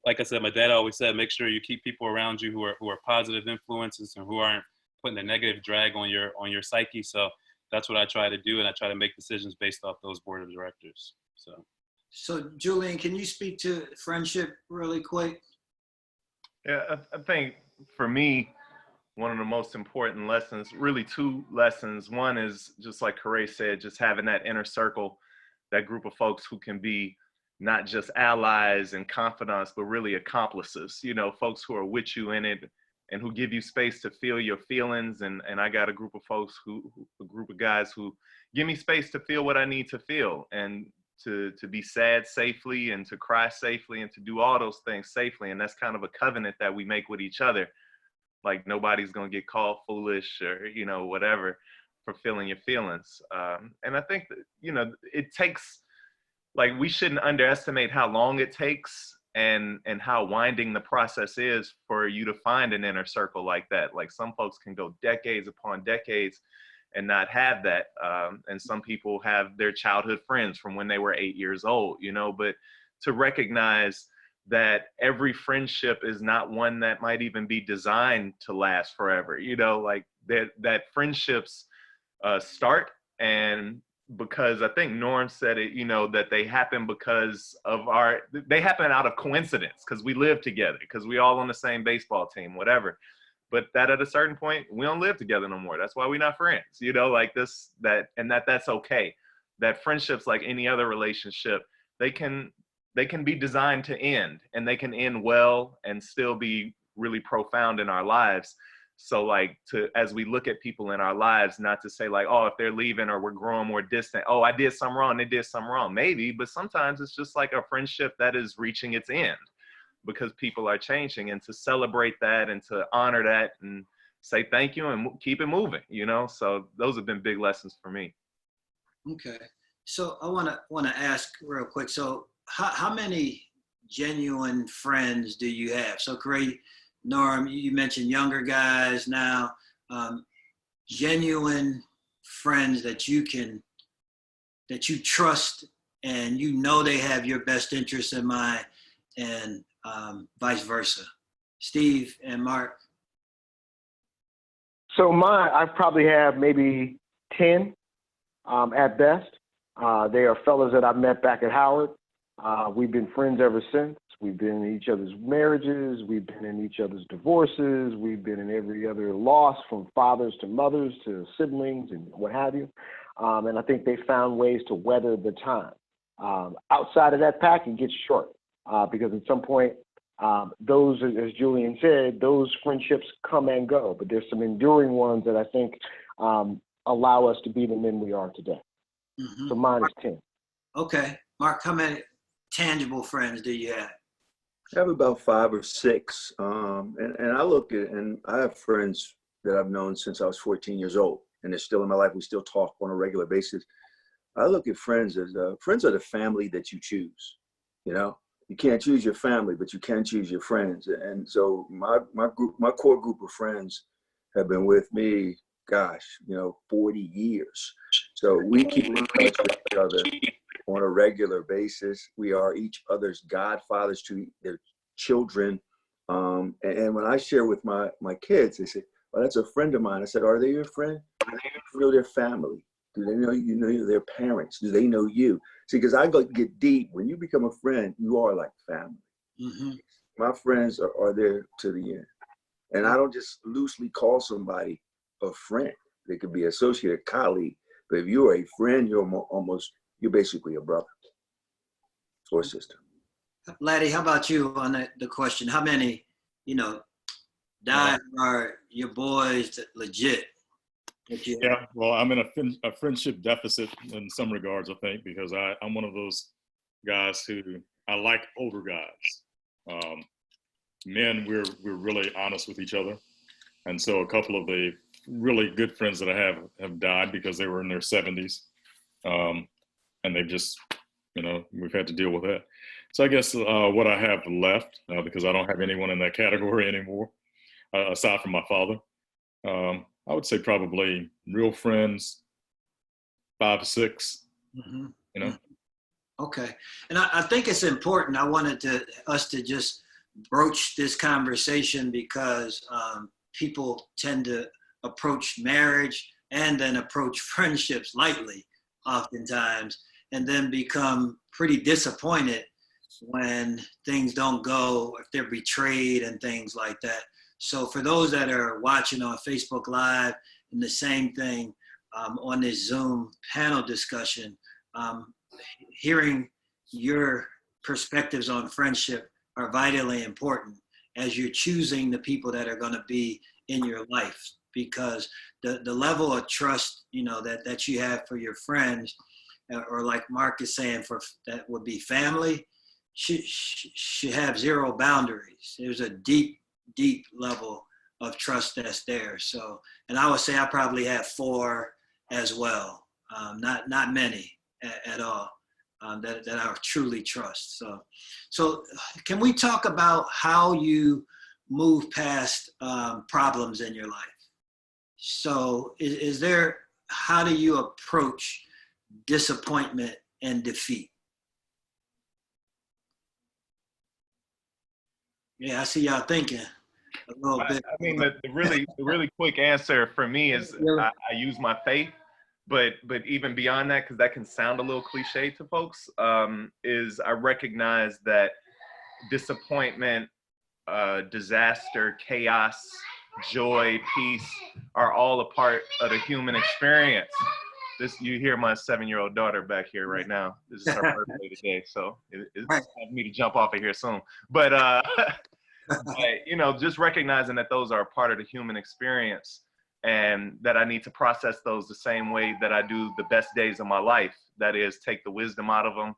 like I said, my dad always said, make sure you keep people around you who are positive influences and who aren't putting a negative drag on your psyche. So that's what I try to do, and I try to make decisions based off those board of directors. So Julian, can you speak to friendship really quick? Yeah, I think for me, one of the most important lessons, really 2 lessons. One is just like Corey said, just having that inner circle, that group of folks who can be not just allies and confidants, but really accomplices, folks who are with you in it and who give you space to feel your feelings. And I got a group of folks a group of guys who give me space to feel what I need to feel, and to be sad safely, and to cry safely, and to do all those things safely. And that's kind of a covenant that we make with each other. Like nobody's going to get called foolish or, whatever for feeling your feelings. And I think that, it takes, like, we shouldn't underestimate how long it takes and how winding the process is for you to find an inner circle like that. Like some folks can go decades upon decades and not have that. And some people have their childhood friends from when they were 8 years old, but to recognize that every friendship is not one that might even be designed to last forever, like that friendships start, and because I think Norm said it, that they happen because they happen out of coincidence, because we live together, because we all on the same baseball team, whatever. But that at a certain point, we don't live together no more. That's why we're not friends, like this, that's okay. That friendships, like any other relationship, they can be designed to end, and they can end well and still be really profound in our lives. So like as we look at people in our lives, not to say like, oh, if they're leaving or we're growing more distant, oh, I did something wrong, they did something wrong. Maybe, but sometimes it's just like a friendship that is reaching its end because people are changing, and to celebrate that and to honor that and say thank you and keep it moving, you know? So those have been big lessons for me. Okay. So I want to ask real quick. So how many genuine friends do you have? So great, Norm, you mentioned younger guys now, genuine friends that you trust and you know they have your best interests in mind, and vice versa. Steve and Mark. So I probably have maybe 10 at best. They are fellows that I've met back at Howard. We've been friends ever since. We've been in each other's marriages. We've been in each other's divorces. We've been in every other loss, from fathers to mothers to siblings and what have you. And I think they found ways to weather the time. Outside of that pack, it gets short because at some point, those, as Julian said, those friendships come and go. But there's some enduring ones that I think allow us to be the men we are today. Mm-hmm. So mine is 10. Okay. Mark, how many tangible friends do you have? I have about 5 or 6. And I look at, and I have friends that I've known since I was 14 years old, and they're still in my life. We still talk on a regular basis. I look at friends as friends are the family that you choose. You know, you can't choose your family, but you can choose your friends. And so my core group of friends have been with me, gosh, 40 years. So we keep in touch with each other on a regular basis. We are each other's godfathers to their children. And when I share with my kids, they say, "Oh, that's a friend of mine." I said, "Are they your friend? Do you know their family? Do they know you know their parents? Do they know you?" See, because I get deep. When you become a friend, you are like family. Mm-hmm. My friends are there to the end. And I don't just loosely call somebody a friend. They could be associate, colleague. But if you're a friend, you're basically a brother or sister. Laddie, how about you on the question? How many, die are your boys legit? Yeah, well, I'm in a friendship deficit in some regards, I think, because I'm one of those guys who I like older guys. Men, we're really honest with each other, and so a couple of the really good friends that I have died because they were in their 70s, and they've just, we've had to deal with that. So I guess what I have left, because I don't have anyone in that category anymore, aside from my father. I would say probably real friends, 5 or 6, Mm-hmm. Okay. And I think it's important. I wanted us to just broach this conversation because people tend to approach marriage and then approach friendships lightly oftentimes, and then become pretty disappointed when things don't go, if they're betrayed and things like that. So for those that are watching on Facebook Live, and the same thing on this Zoom panel discussion, hearing your perspectives on friendship are vitally important as you're choosing the people that are going to be in your life, because the level of trust, that you have for your friends, or like Mark is saying, that would be family, should have zero boundaries. There's a deep level of trust that's there. So, and I would say I probably have 4 as well. Not many at all that I truly trust. So can we talk about how you move past problems in your life? So how do you approach disappointment and defeat? Yeah, I see y'all thinking a little bit. I mean, the really quick answer for me is I use my faith, but even beyond that, because that can sound a little cliche to folks, is I recognize that disappointment, disaster, chaos, joy, peace are all a part of the human experience. You hear my 7-year-old daughter back here right now. This is her birthday today, so it's time for me to jump off of here soon. But But, you know, just recognizing that those are a part of the human experience and that I need to process those the same way that I do the best days of my life. That is, take the wisdom out of them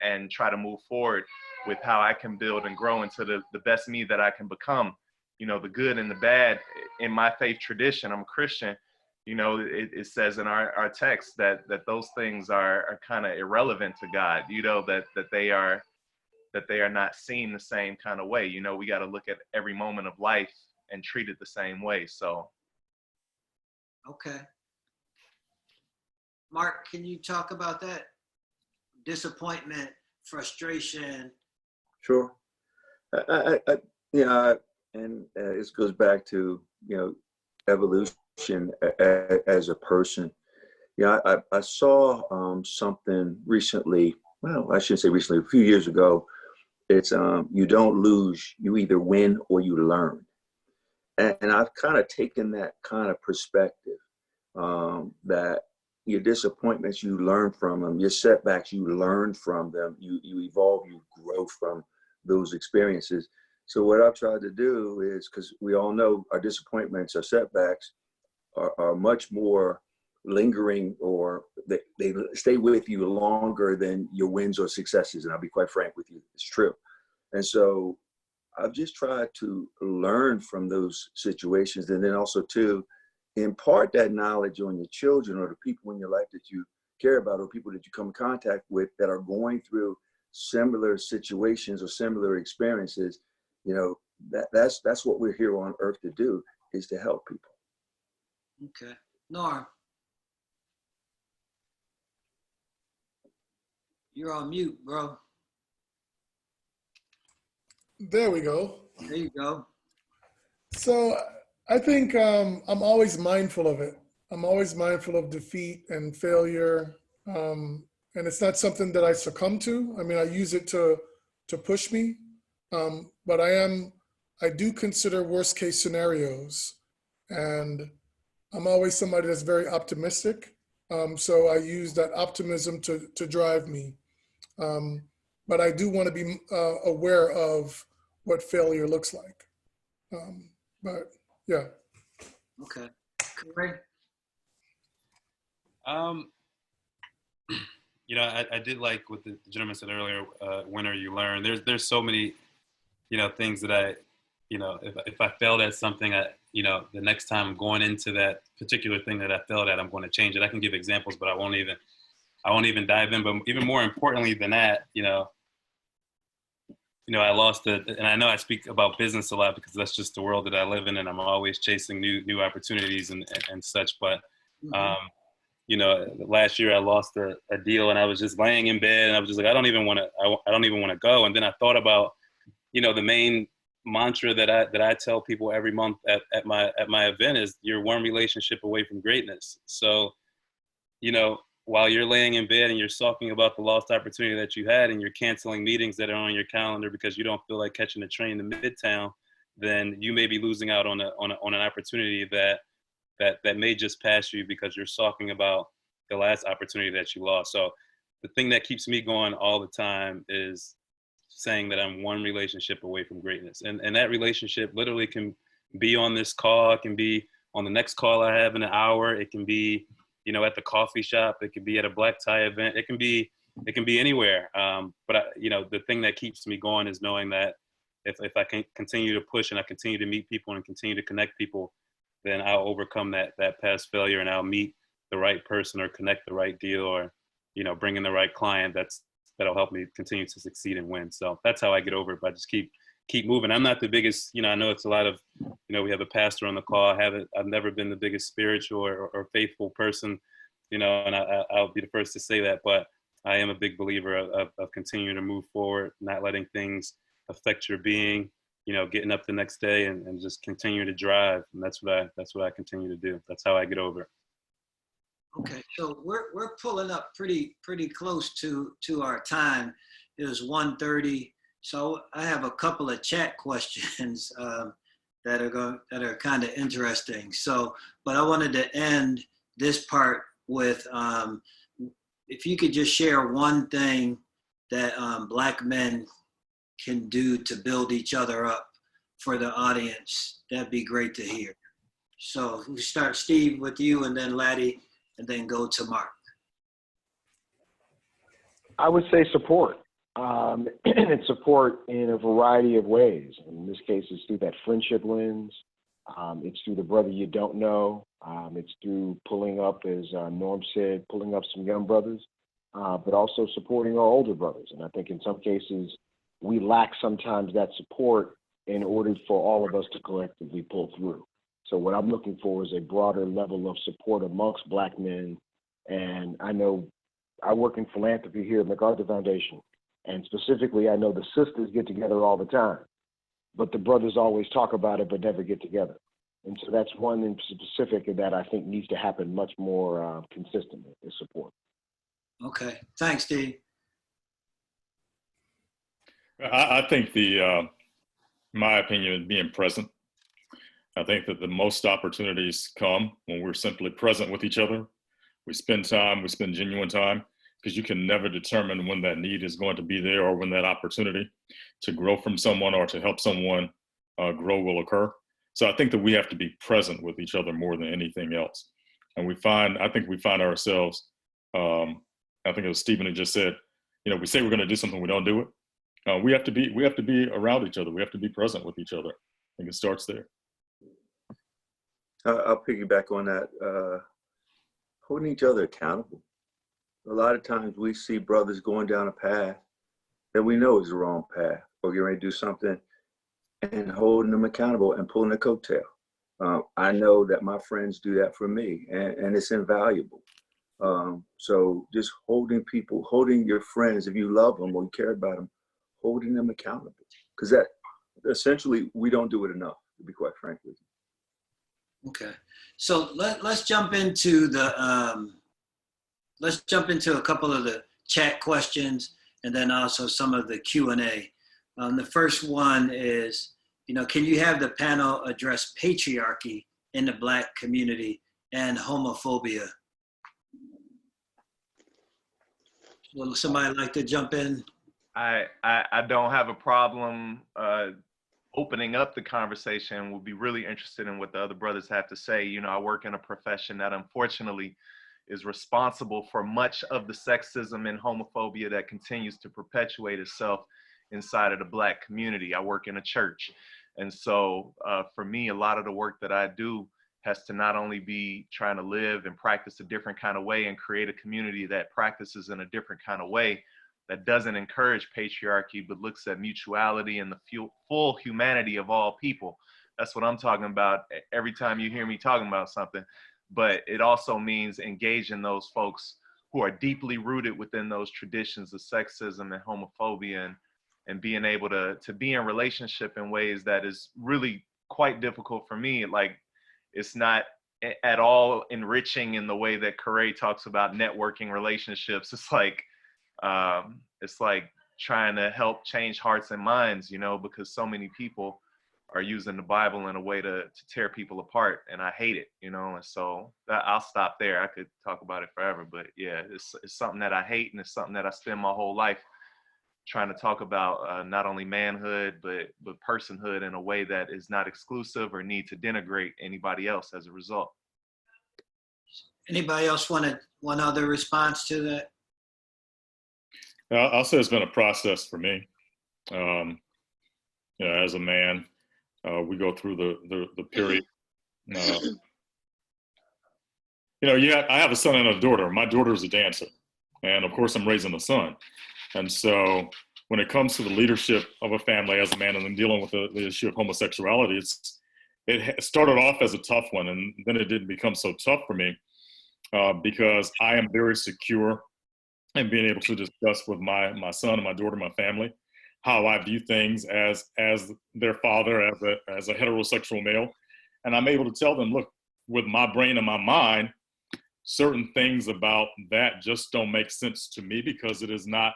and try to move forward with how I can build and grow into the best me that I can become. You know, the good and the bad. In my faith tradition, I'm a Christian. You know, it says in our text that those things are kind of irrelevant to God. You know, that they are not seen the same kind of way. You know, we got to look at every moment of life and treat it the same way. So. Okay. Mark, can you talk about that? Disappointment, frustration. Sure. And this goes back to, evolution as a person. I saw something recently, well, I shouldn't say recently, a few years ago. It's you don't lose, you either win or you learn. And I've kind of taken that kind of perspective, that your disappointments, you learn from them, your setbacks, you learn from them, you evolve, you grow from those experiences. So what I've tried to do is, because we all know our disappointments, our setbacks are much more lingering, or they stay with you longer than your wins or successes. And I'll be quite frank with you, it's true. And so I've just tried to learn from those situations, and then also to impart that knowledge on your children or the people in your life that you care about, or people that you come in contact with that are going through similar situations or similar experiences. That's what we're here on earth to do, is to help people. Okay. Norm, you're on mute, bro. There we go. There you go. So I think I'm always mindful of it. I'm always mindful of defeat and failure. And it's not something that I succumb to. I mean, I use it to push me. But I do consider worst case scenarios. And I'm always somebody that's very optimistic. So I use that optimism to drive me. But I do want to be aware of what failure looks like. But yeah. Okay. Corey? I did like what the gentleman said earlier, win or you learn. There's so many, things that I, if I failed at something, the next time I'm going into that particular thing that I failed at, I'm going to change it. I can give examples, but I won't even dive in. But even more importantly than that, I lost it, and I know I speak about business a lot because that's just the world that I live in, and I'm always chasing new opportunities and such. But last year I lost a deal, and I was just laying in bed, and I was just like, I don't even want to go. And then I thought about, the main mantra that I tell people every month at my event is, you're one relationship away from greatness. So, while you're laying in bed and you're talking about the lost opportunity that you had, and you're canceling meetings that are on your calendar because you don't feel like catching a train to Midtown, then you may be losing out on an opportunity that may just pass you because you're talking about the last opportunity that you lost. So the thing that keeps me going all the time is saying that I'm one relationship away from greatness. And that relationship literally can be on this call. It can be on the next call I have in an hour. It can be, at the coffee shop. It could be at a black tie event. It can be anywhere. But the thing that keeps me going is knowing that if I can continue to push and I continue to meet people and continue to connect people, then I'll overcome that past failure, and I'll meet the right person or connect the right deal, or, bring in the right client that'll help me continue to succeed and win. So that's how I get over it, but I just keep moving. I'm not the biggest, I know it's a lot of, we have a pastor on the call. I've never been the biggest spiritual or faithful person, and I'll be the first to say that, but I am a big believer of continuing to move forward, not letting things affect your being, getting up the next day and just continue to drive. And that's what I continue to do. That's how I get over it. Okay, so we're pulling up pretty close to our time. It was 1:30. So I have a couple of chat questions that are kind of interesting. So, but I wanted to end this part with, if you could just share one thing that Black men can do to build each other up for the audience, that'd be great to hear. So we start, Steve, with you, and then Laddie, and then go to Mark. I would say support. And it's support in a variety of ways. In this case, it's through that friendship lens. It's through the brother you don't know. It's through pulling up, as Norm said, pulling up some young brothers, but also supporting our older brothers. And I think in some cases, we lack sometimes that support in order for all of us to collectively pull through. So what I'm looking for is a broader level of support amongst Black men. And I know I work in philanthropy here at MacArthur Foundation. And specifically, I know the sisters get together all the time, but the brothers always talk about it, but never get together. And so that's one in specific that I think needs to happen much more consistently, is support. Okay, thanks, Steve. I think my opinion is being present. I think that the most opportunities come when we're simply present with each other. We spend time, we spend genuine time, because you can never determine when that need is going to be there or when that opportunity to grow from someone or to help someone grow will occur. So I think that we have to be present with each other more than anything else. And I think we find ourselves, I think it was Stephen who just said, we say we're going to do something, we don't do it. We have to be around each other. We have to be present with each other. I think it starts there. I'll piggyback on that. Holding each other accountable. A lot of times we see brothers going down a path that we know is the wrong path, or getting ready to do something, and holding them accountable and pulling a coattail. I know that my friends do that for me, and it's invaluable. So just holding your friends, if you love them or you care about them, holding them accountable. Because that, essentially, we don't do it enough, to be quite frank with you. Okay, so let's jump into a couple of the chat questions, and then also some of the Q&A. The first one is, can you have the panel address patriarchy in the Black community and homophobia? Would somebody like to jump in? I don't have a problem opening up the conversation. We'll be really interested in what the other brothers have to say. I work in a profession that unfortunately is responsible for much of the sexism and homophobia that continues to perpetuate itself inside of the Black community. I work in a church. And so for me, a lot of the work that I do has to not only be trying to live and practice a different kind of way and create a community that practices in a different kind of way that doesn't encourage patriarchy, but looks at mutuality and the full humanity of all people. That's what I'm talking about every time you hear me talking about something. But it also means engaging those folks who are deeply rooted within those traditions of sexism and homophobia, and being able to be in relationship in ways that is really quite difficult for me. Like, it's not at all enriching in the way that Corey talks about networking relationships. It's like trying to help change hearts and minds, because so many people are using the Bible in a way to tear people apart, and I hate it, and so I'll stop there. I could talk about it forever, but yeah, it's something that I hate, and it's something that I spend my whole life trying to talk about, not only manhood, but personhood in a way that is not exclusive or need to denigrate anybody else as a result. Anybody else want one other response to that? I'll say it's been a process for me. As a man, we go through the period. I have a son and a daughter. My daughter is a dancer, and of course I'm raising a son. And so when it comes to the leadership of a family as a man and then dealing with the issue of homosexuality, it started off as a tough one, and then it didn't become so tough for me because I am very secure in being able to discuss with my son and my daughter, my family, how I view things as their father, as a heterosexual male. And I'm able to tell them, look, with my brain and my mind, certain things about that just don't make sense to me because it is not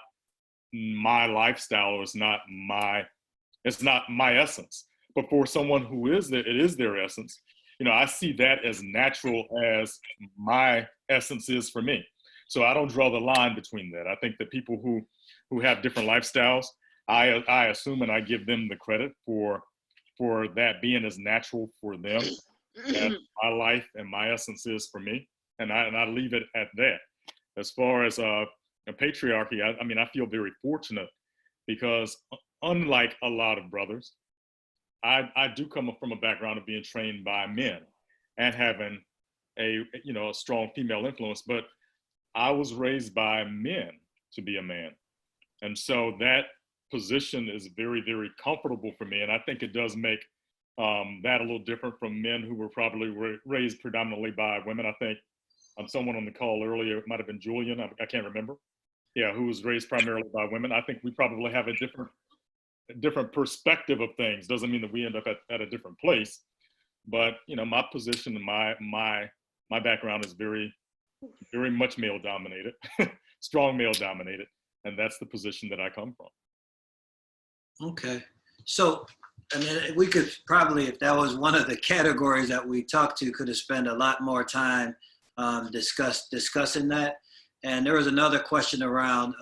my lifestyle, or it's not my essence. But for someone who is there, it is their essence. I see that as natural as my essence is for me. So I don't draw the line between that. I think that people who have different lifestyles I assume and I give them the credit for that being as natural for them as my life and my essence is for me, and I leave it at that. As far as a patriarchy, I mean, I feel very fortunate because unlike a lot of brothers, I do come from a background of being trained by men and having a strong female influence, but I was raised by men to be a man, and so that position is very, very comfortable for me, and I think it does make that a little different from men who were probably raised predominantly by women. I think someone on the call earlier, it might have been Julian, I can't remember, who was raised primarily by women. I think we probably have a different perspective of things. Doesn't mean that we end up at a different place, but my position and my background is very, very much male dominated, strong male dominated, and that's the position that I come from. Okay. So, I mean, we could probably, if that was one of the categories that we talked to, could have spent a lot more time discussing that. And there was another question around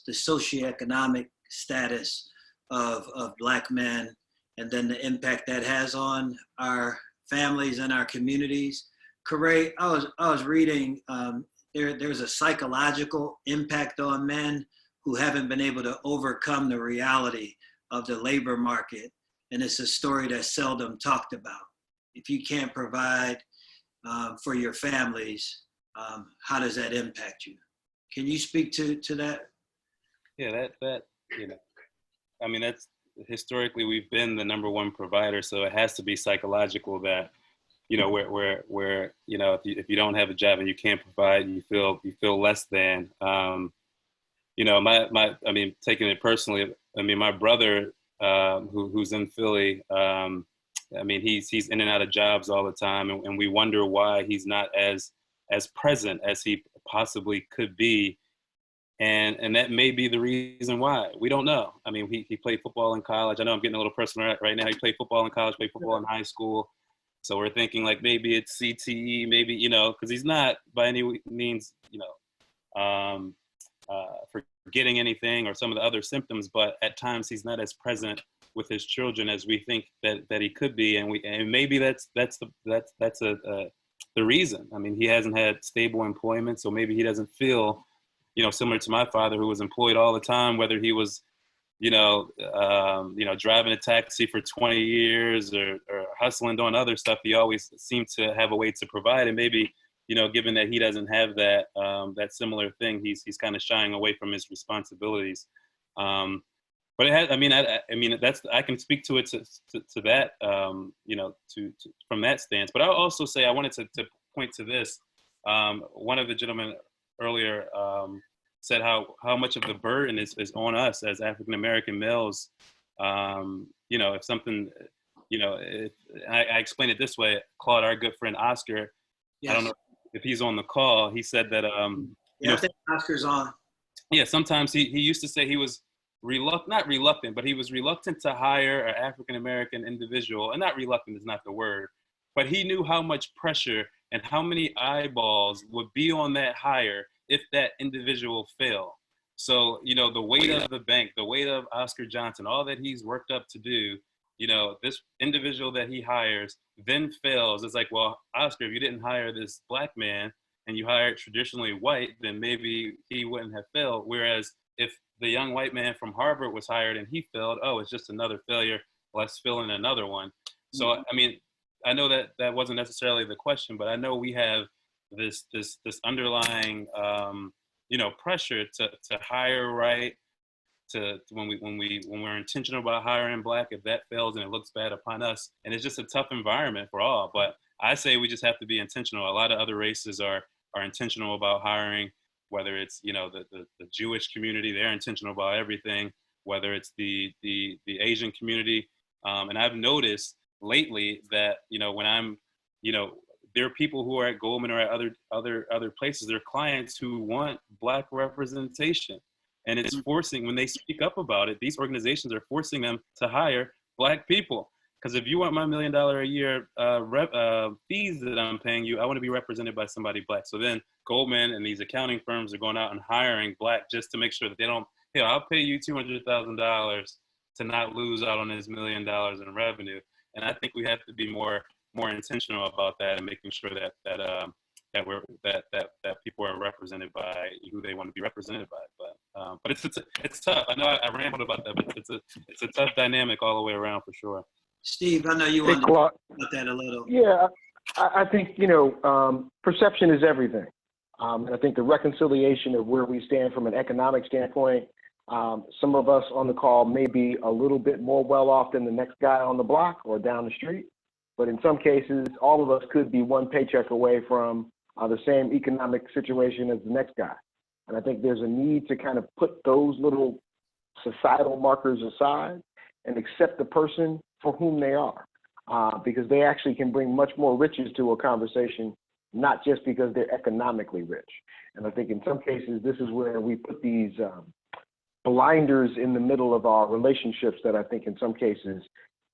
the socioeconomic status of Black men, and then the impact that has on our families and our communities. Corey, I was reading, there's a psychological impact on men who haven't been able to overcome the reality of the labor market. And it's a story that's seldom talked about. If you can't provide for your families, how does that impact you? Can you speak to that? Yeah, that I mean, that's historically we've been the number one provider, so it has to be psychological that where if you don't have a job and you can't provide, you feel less than. I mean, taking it personally, I mean, my brother who's in Philly, I mean, he's in and out of jobs all the time, and we wonder why he's not as present as he possibly could be, and that may be the reason why. We don't know. I mean, he played football in college. I know I'm getting a little personal right now. He played football in college, played football in high school. So we're thinking like maybe it's CTE, maybe, because he's not by any means, forgetting anything or some of the other symptoms, but at times he's not as present with his children as we think that he could be, and maybe that's the reason. I mean, he hasn't had stable employment, so maybe he doesn't feel, similar to my father who was employed all the time, whether he was driving a taxi for 20 years or hustling, doing other stuff, he always seemed to have a way to provide. And maybe, given that he doesn't have that similar thing, he's kind of shying away from his responsibilities. But it has, I mean, that's, I can speak to it to that, from that stance. But I'll also say, I wanted to point to this. One of the gentlemen earlier said how much of the burden is on us as African-American males. If something, I explain it this way. Claude, our good friend Oscar, yes. I don't know if he's on the call. He said that, I think Oscar's on. Yeah, sometimes he used to say he was not reluctant, but he was reluctant to hire an African-American individual, and not reluctant is not the word, but he knew how much pressure and how many eyeballs would be on that hire if that individual failed. So, the weight of the bank, the weight of Oscar Johnson, all that he's worked up to do, this individual that he hires then fails. It's like, well, Oscar, if you didn't hire this Black man and you hired traditionally white, then maybe he wouldn't have failed. Whereas if the young white man from Harvard was hired and he failed, oh, it's just another failure. Let's fill in another one. So, I mean, I know that wasn't necessarily the question, but I know we have this underlying, pressure to hire right, to when we're intentional about hiring Black, if that fails and it looks bad upon us, and it's just a tough environment for all. But I say we just have to be intentional. A lot of other races are intentional about hiring, whether it's the Jewish community, they're intentional about everything, whether it's the Asian community, and I've noticed lately that when I'm there are people who are at Goldman or at other places, there are clients who want Black representation, and it's forcing, when they speak up about it, these organizations are forcing them to hire Black people. Because if you want my $1 million a year fees that I'm paying you, I want to be represented by somebody Black. So then Goldman and these accounting firms are going out and hiring Black just to make sure that they don't here, I'll pay you $200,000 to not lose out on this $1 million in revenue. And I think we have to be more intentional about that and making sure that people are represented by who they want to be represented by. But it's tough. I know I rambled about that, but it's a tough dynamic all the way around for sure. Steve, I know you Hey, want to Claude. talk about that a little. Yeah, I think, perception is everything. And I think the reconciliation of where we stand from an economic standpoint, some of us on the call may be a little bit more well off than the next guy on the block or down the street. But in some cases, all of us could be one paycheck away from the same economic situation as the next guy. And I think there's a need to kind of put those little societal markers aside and accept the person for whom they are, because they actually can bring much more riches to a conversation, not just because they're economically rich. And I think in some cases, this is where we put these blinders in the middle of our relationships that I think in some cases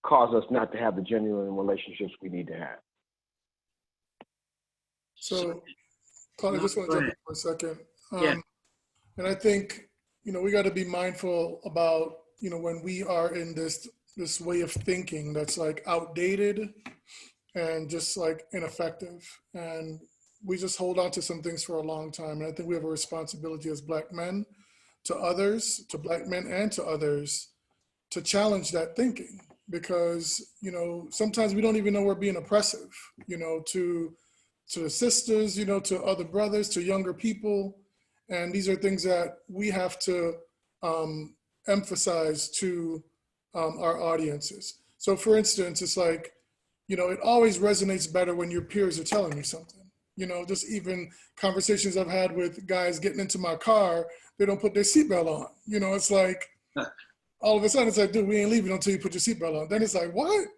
cause us not to have the genuine relationships we need to have. So, Claude, I just want to Go jump in ahead. for a second. Yeah. And I think, we got to be mindful about, when we are in this way of thinking that's like outdated and just like ineffective. And we just hold on to some things for a long time. And I think we have a responsibility as Black men to others, to Black men and to others, to challenge that thinking. Because, sometimes we don't even know we're being oppressive, to the sisters, to other brothers, to younger people. And these are things that we have to emphasize to our audiences. So for instance, it's like, it always resonates better when your peers are telling you something. Just even conversations I've had with guys getting into my car, they don't put their seatbelt on. It's like, all of a sudden it's like, dude, we ain't leaving until you put your seatbelt on. Then it's like, what?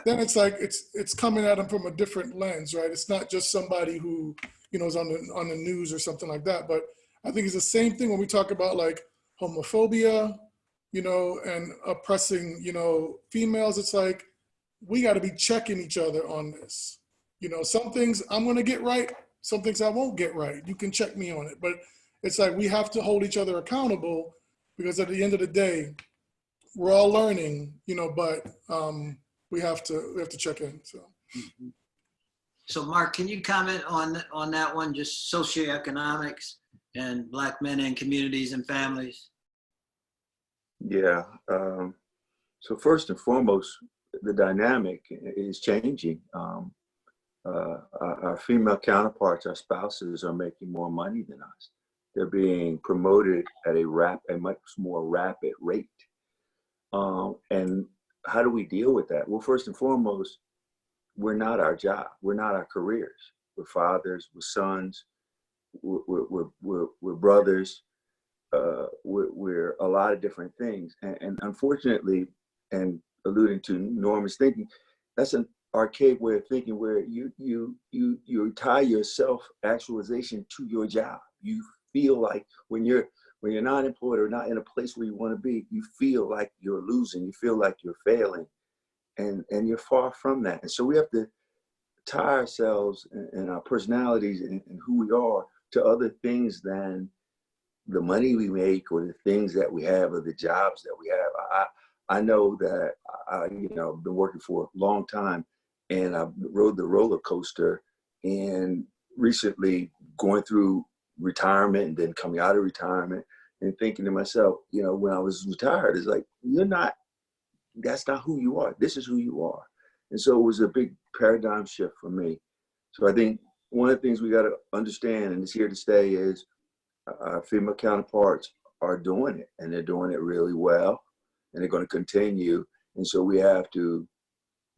Then it's like, it's coming at them from a different lens, right? It's not just somebody who, is on the news or something like that. But I think it's the same thing when we talk about like homophobia, and oppressing, females. It's like, we got to be checking each other on this. Some things I'm going to get right, some things I won't get right. You can check me on it. But it's like, we have to hold each other accountable, because at the end of the day, we're all learning, but we have to check in. So. Mhm. So Mark, can you comment on that one, just socioeconomics and Black men in communities and families? Yeah. So first and foremost, the dynamic is changing. Our female counterparts, our spouses, are making more money than us. They're being promoted at a much more rapid rate. And how do we deal with that? Well, first and foremost, we're not our job. We're not our careers. We're fathers, we're sons, we're brothers. We're a lot of different things. And unfortunately, and alluding to Norman's thinking, that's an archaic way of thinking where you tie your self-actualization to your job. You feel like when you're not employed or not in a place where you want to be, you feel like you're losing, you feel like you're failing, and you're far from that. And so we have to tie ourselves and our personalities and who we are to other things than the money we make or the things that we have or the jobs that we have. I know that I've been working for a long time, and I rode the roller coaster, and recently going through retirement and then coming out of retirement and thinking to myself, when I was retired, it's like, that's not who you are. This is who you are. And so it was a big paradigm shift for me. So I think one of the things we got to understand, and it's here to stay, is our female counterparts are doing it, and they're doing it really well, and they're going to continue. And so we have to,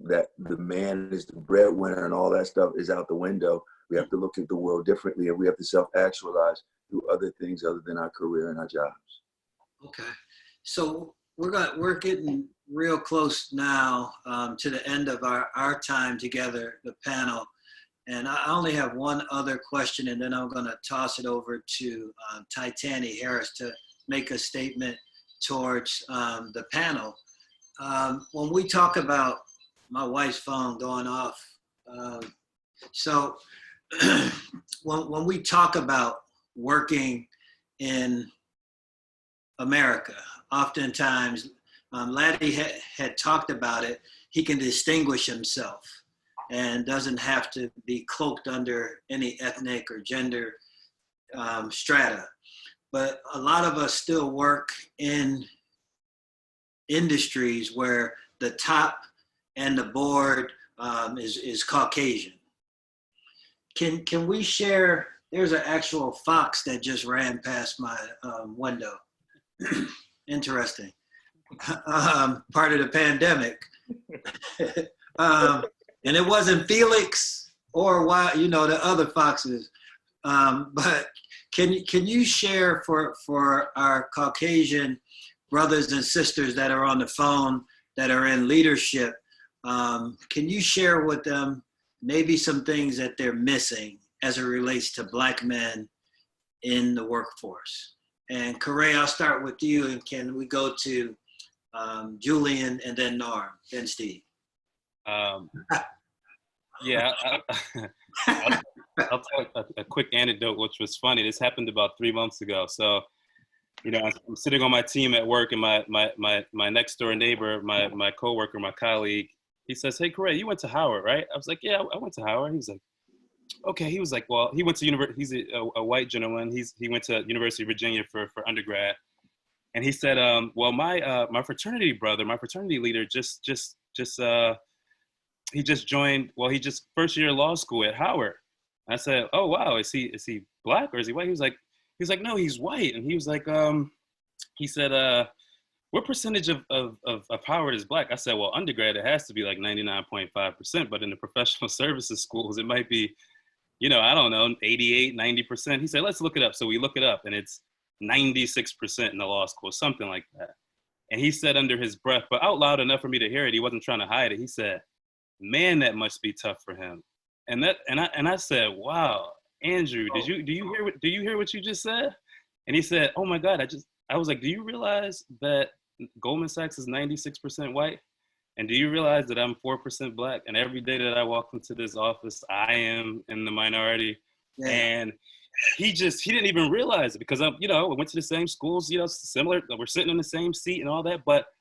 that the man is the breadwinner and all that stuff is out the window. We have to look at the world differently, and we have to self-actualize through other things other than our career and our jobs. Okay, so we're getting real close now to the end of our time together, the panel. And I only have one other question, and then I'm going to toss it over to Titani Harris to make a statement towards the panel. When we talk about my wife's phone going off, so when we talk about working in America. Oftentimes, Laddie had talked about it. He can distinguish himself and doesn't have to be cloaked under any ethnic or gender strata. But a lot of us still work in industries where the top and the board is Caucasian. Can we share? There's an actual fox that just ran past my window. Interesting. Part of the pandemic. And it wasn't Felix or the other foxes. But can you share for our Caucasian brothers and sisters that are on the phone that are in leadership, can you share with them maybe some things that they're missing as it relates to Black men in the workforce? And Corey, I'll start with you, and can we go to Julian and then Norm, then Steve? Yeah, I'll tell a quick anecdote, which was funny. This happened about 3 months ago. So, I'm sitting on my team at work, and my next door neighbor, my coworker, my colleague, he says, "Hey, Corey, you went to Howard, right?" I was like, "Yeah, I went to Howard." He's like, "Okay." He was like, "Well, he went to university. He's a white gentleman. He went to University of Virginia for undergrad." And he said, "Well, my fraternity brother, my fraternity leader, he just joined. Well, he just first year law school at Howard." And I said, "Oh wow, is he Black or is he white?" He was like, "No, he's white." And he was like, he said, "What percentage of Howard is Black?" I said, "Well, undergrad, it has to be like 99.5%, but in the professional services schools, it might be, I don't know, 88, 90%. He said, "Let's look it up." So we look it up, and it's 96% in the law school, something like that. And he said under his breath, but out loud enough for me to hear it, he wasn't trying to hide it. He said, "Man, that must be tough for him." And I said, "Wow, Andrew, do you hear what you just said?" And he said, "Oh my God, I was like, do you realize that Goldman Sachs is 96% white? And do you realize that I'm 4% Black? And every day that I walk into this office, I am in the minority." Yeah. And he didn't even realize it because we went to the same schools, similar, we're sitting in the same seat and all that. But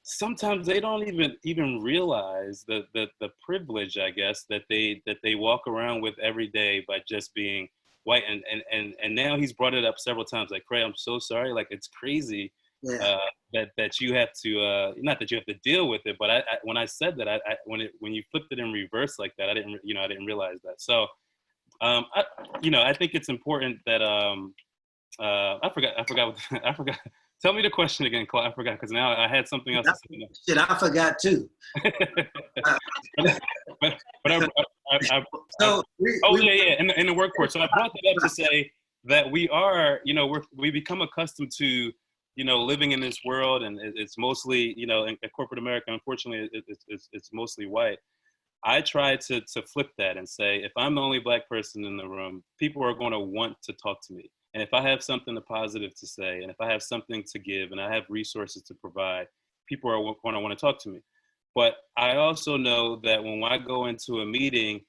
sometimes they don't even realize the privilege, I guess, that they walk around with every day by just being white. And now he's brought it up several times, like, "Craig, I'm so sorry. Like, it's crazy that you have to not that you have to deal with it." But I when I said that, when you flipped it in reverse like that, I didn't realize that. So I think it's important that I forgot. Tell me the question again, Claude. I forgot because now I had something else to say. Shit, I forgot too. In the workforce. So I brought that up to say that we are, we become accustomed to, living in this world, and it's mostly, in corporate America, unfortunately, it's mostly white. I try to flip that and say, if I'm the only Black person in the room, people are going to want to talk to me. And if I have something positive to say, and if I have something to give, and I have resources to provide, people are going to want to talk to me. But I also know that when I go into a meeting,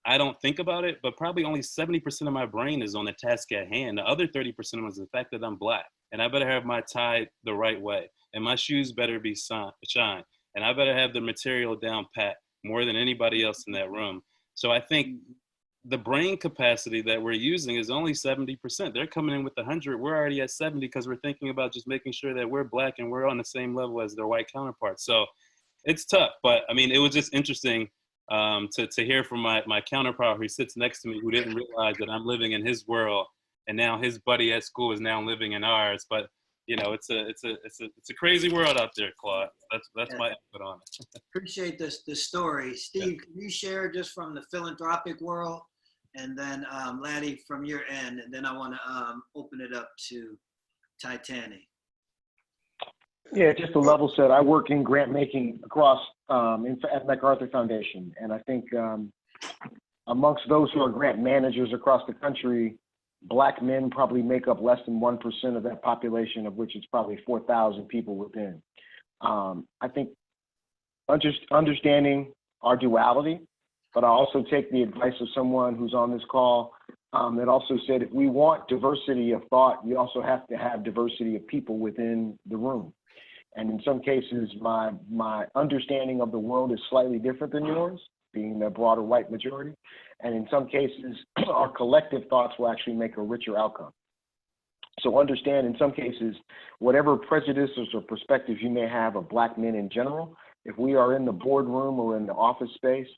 I don't think about it, but probably only 70% of my brain is on the task at hand. The other 30% is the fact that I'm Black, and I better have my tie the right way, and my shoes better be shine, and I better have the material down pat more than anybody else in that room. So I think the brain capacity that we're using is only 70%. They're coming in with 100. We're already at 70 because we're thinking about just making sure that we're Black and we're on the same level as their white counterparts. So it's tough, but I mean, it was just interesting to hear from my counterpart who sits next to me, who didn't realize that I'm living in his world, and now his buddy at school is now living in ours. But it's a crazy world out there, Claude. That's my input on it. Appreciate the story. Steve, can you share just from the philanthropic world, and then Laddie from your end, and then I want to open it up to Titanic. Yeah, just a level set. I work in grant making across at MacArthur Foundation, and I think amongst those who are grant managers across the country, Black men probably make up less than 1% of that population, of which it's probably 4,000 people within. I think understanding our duality But I also take the advice of someone who's on this call that also said, if we want diversity of thought, you also have to have diversity of people within the room. And in some cases, my understanding of the world is slightly different than yours, being the broader white majority. And in some cases, our collective thoughts will actually make a richer outcome. So understand, in some cases, whatever prejudices or perspectives you may have of Black men in general, if we are in the boardroom or in the office space,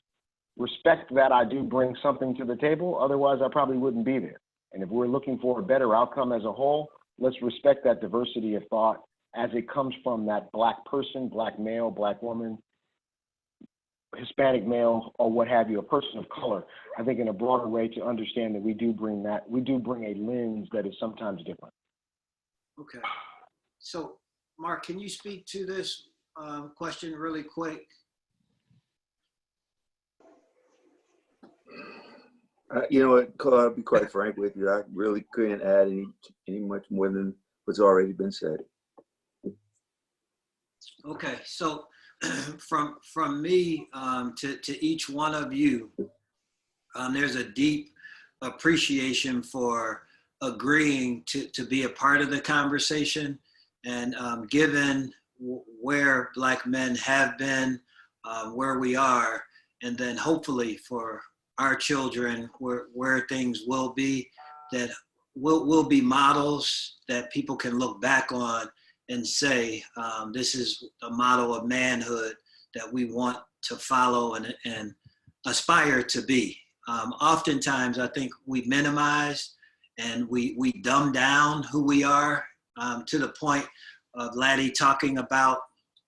respect that I do bring something to the table. Otherwise, I probably wouldn't be there. And if we're looking for a better outcome as a whole, let's respect that diversity of thought as it comes from that Black person, Black male, Black woman, Hispanic male, or what have you, a person of color. I think in a broader way to understand that we do bring a lens that is sometimes different. Okay. So, Mark, can you speak to this question really quick? You know what, Claude, I'll be quite frank with you. I really couldn't add any much more than what's already been said. Okay, so from me to each one of you, there's a deep appreciation for agreeing to be a part of the conversation. And given where Black men have been, where we are, and then hopefully for our children where things will be, that will be models that people can look back on and say, this is a model of manhood that we want to follow and aspire to be. Oftentimes, I think we minimize and we dumb down who we are to the point of Laddie talking about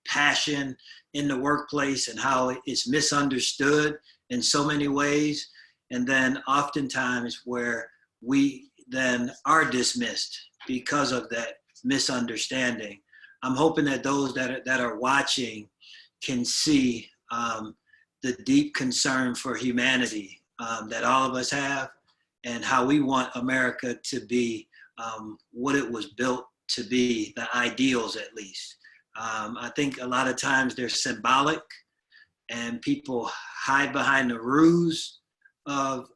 passion in the workplace and how it's misunderstood in so many ways. And then oftentimes where we then are dismissed because of that misunderstanding. I'm hoping that those that are watching can see the deep concern for humanity that all of us have and how we want America to be what it was built to be, the ideals at least. I think a lot of times they're symbolic and people hide behind the ruse of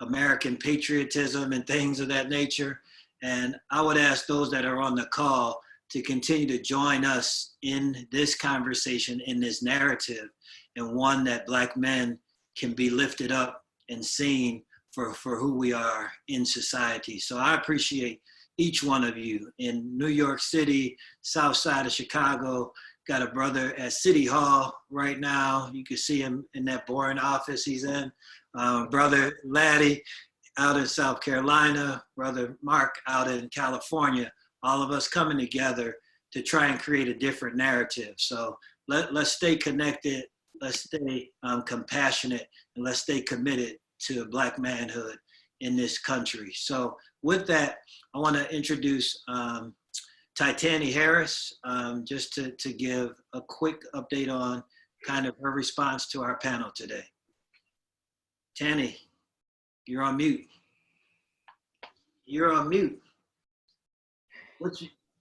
American patriotism and things of that nature. And I would ask those that are on the call to continue to join us in this conversation, in this narrative, and one that Black men can be lifted up and seen for who we are in society. So I appreciate each one of you in New York City, South Side of Chicago. Got a brother at City Hall right now. You can see him in that boring office he's in. Brother Laddie out in South Carolina, Brother Mark out in California, all of us coming together to try and create a different narrative. So let's stay connected, let's stay compassionate, and let's stay committed to Black manhood in this country. So with that, I want to introduce Titani Harris, just to give a quick update on kind of her response to our panel today. Tani, you're on mute. You're on mute.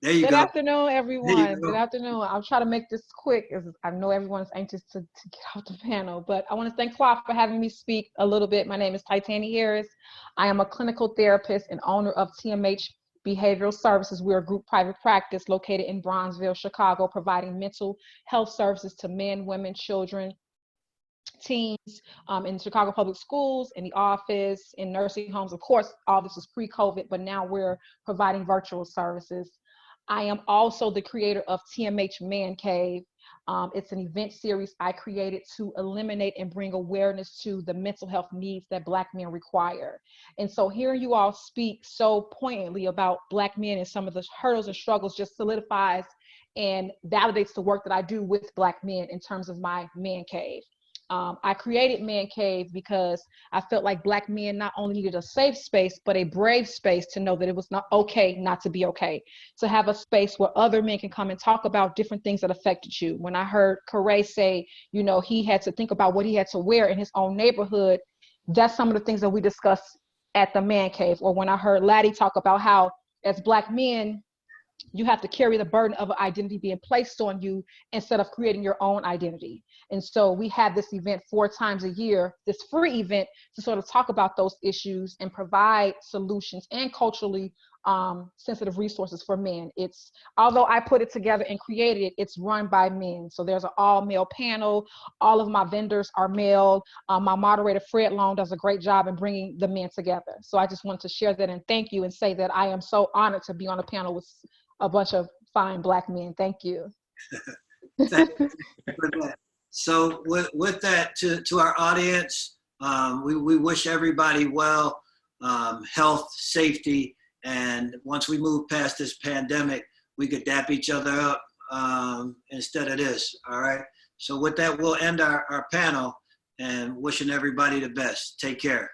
There you go. Good afternoon, everyone. go. Good afternoon. I'll try to make this quick, as I know everyone's anxious to get off the panel, but I want to thank Claude for having me speak a little bit. My name is Titani Harris. I am a clinical therapist and owner of TMH Behavioral Services. We're a group private practice located in Bronzeville, Chicago, providing mental health services to men, women, children, teens, in Chicago public schools, in the office, in nursing homes. Of course, all this was pre-COVID, but now we're providing virtual services. I am also the creator of TMH Man Cave. It's an event series I created to eliminate and bring awareness to the mental health needs that Black men require. And so hearing you all speak so poignantly about Black men and some of the hurdles and struggles just solidifies and validates the work that I do with Black men in terms of my Man Cave. I created Man Cave because I felt like Black men not only needed a safe space, but a brave space to know that it was not okay not to be okay. To have a space where other men can come and talk about different things that affected you. When I heard Corey say, you know, he had to think about what he had to wear in his own neighborhood, that's some of the things that we discussed at the Man Cave. Or when I heard Laddie talk about how as Black men, you have to carry the burden of an identity being placed on you instead of creating your own identity. And so we have this event 4 times a year, this free event, to sort of talk about those issues and provide solutions and culturally sensitive resources for men. It's, although I put it together and created it, it's run by men. So there's an all male panel. All of my vendors are male. My moderator, Fred Long, does a great job in bringing the men together. So I just wanted to share that and thank you and say that I am so honored to be on a panel with a bunch of fine Black men. Thank you. Thank you for that. So with that, to our audience, we wish everybody well, health, safety, and once we move past this pandemic, we could dap each other up instead of this, all right? So with that, we'll end our panel and wishing everybody the best. Take care.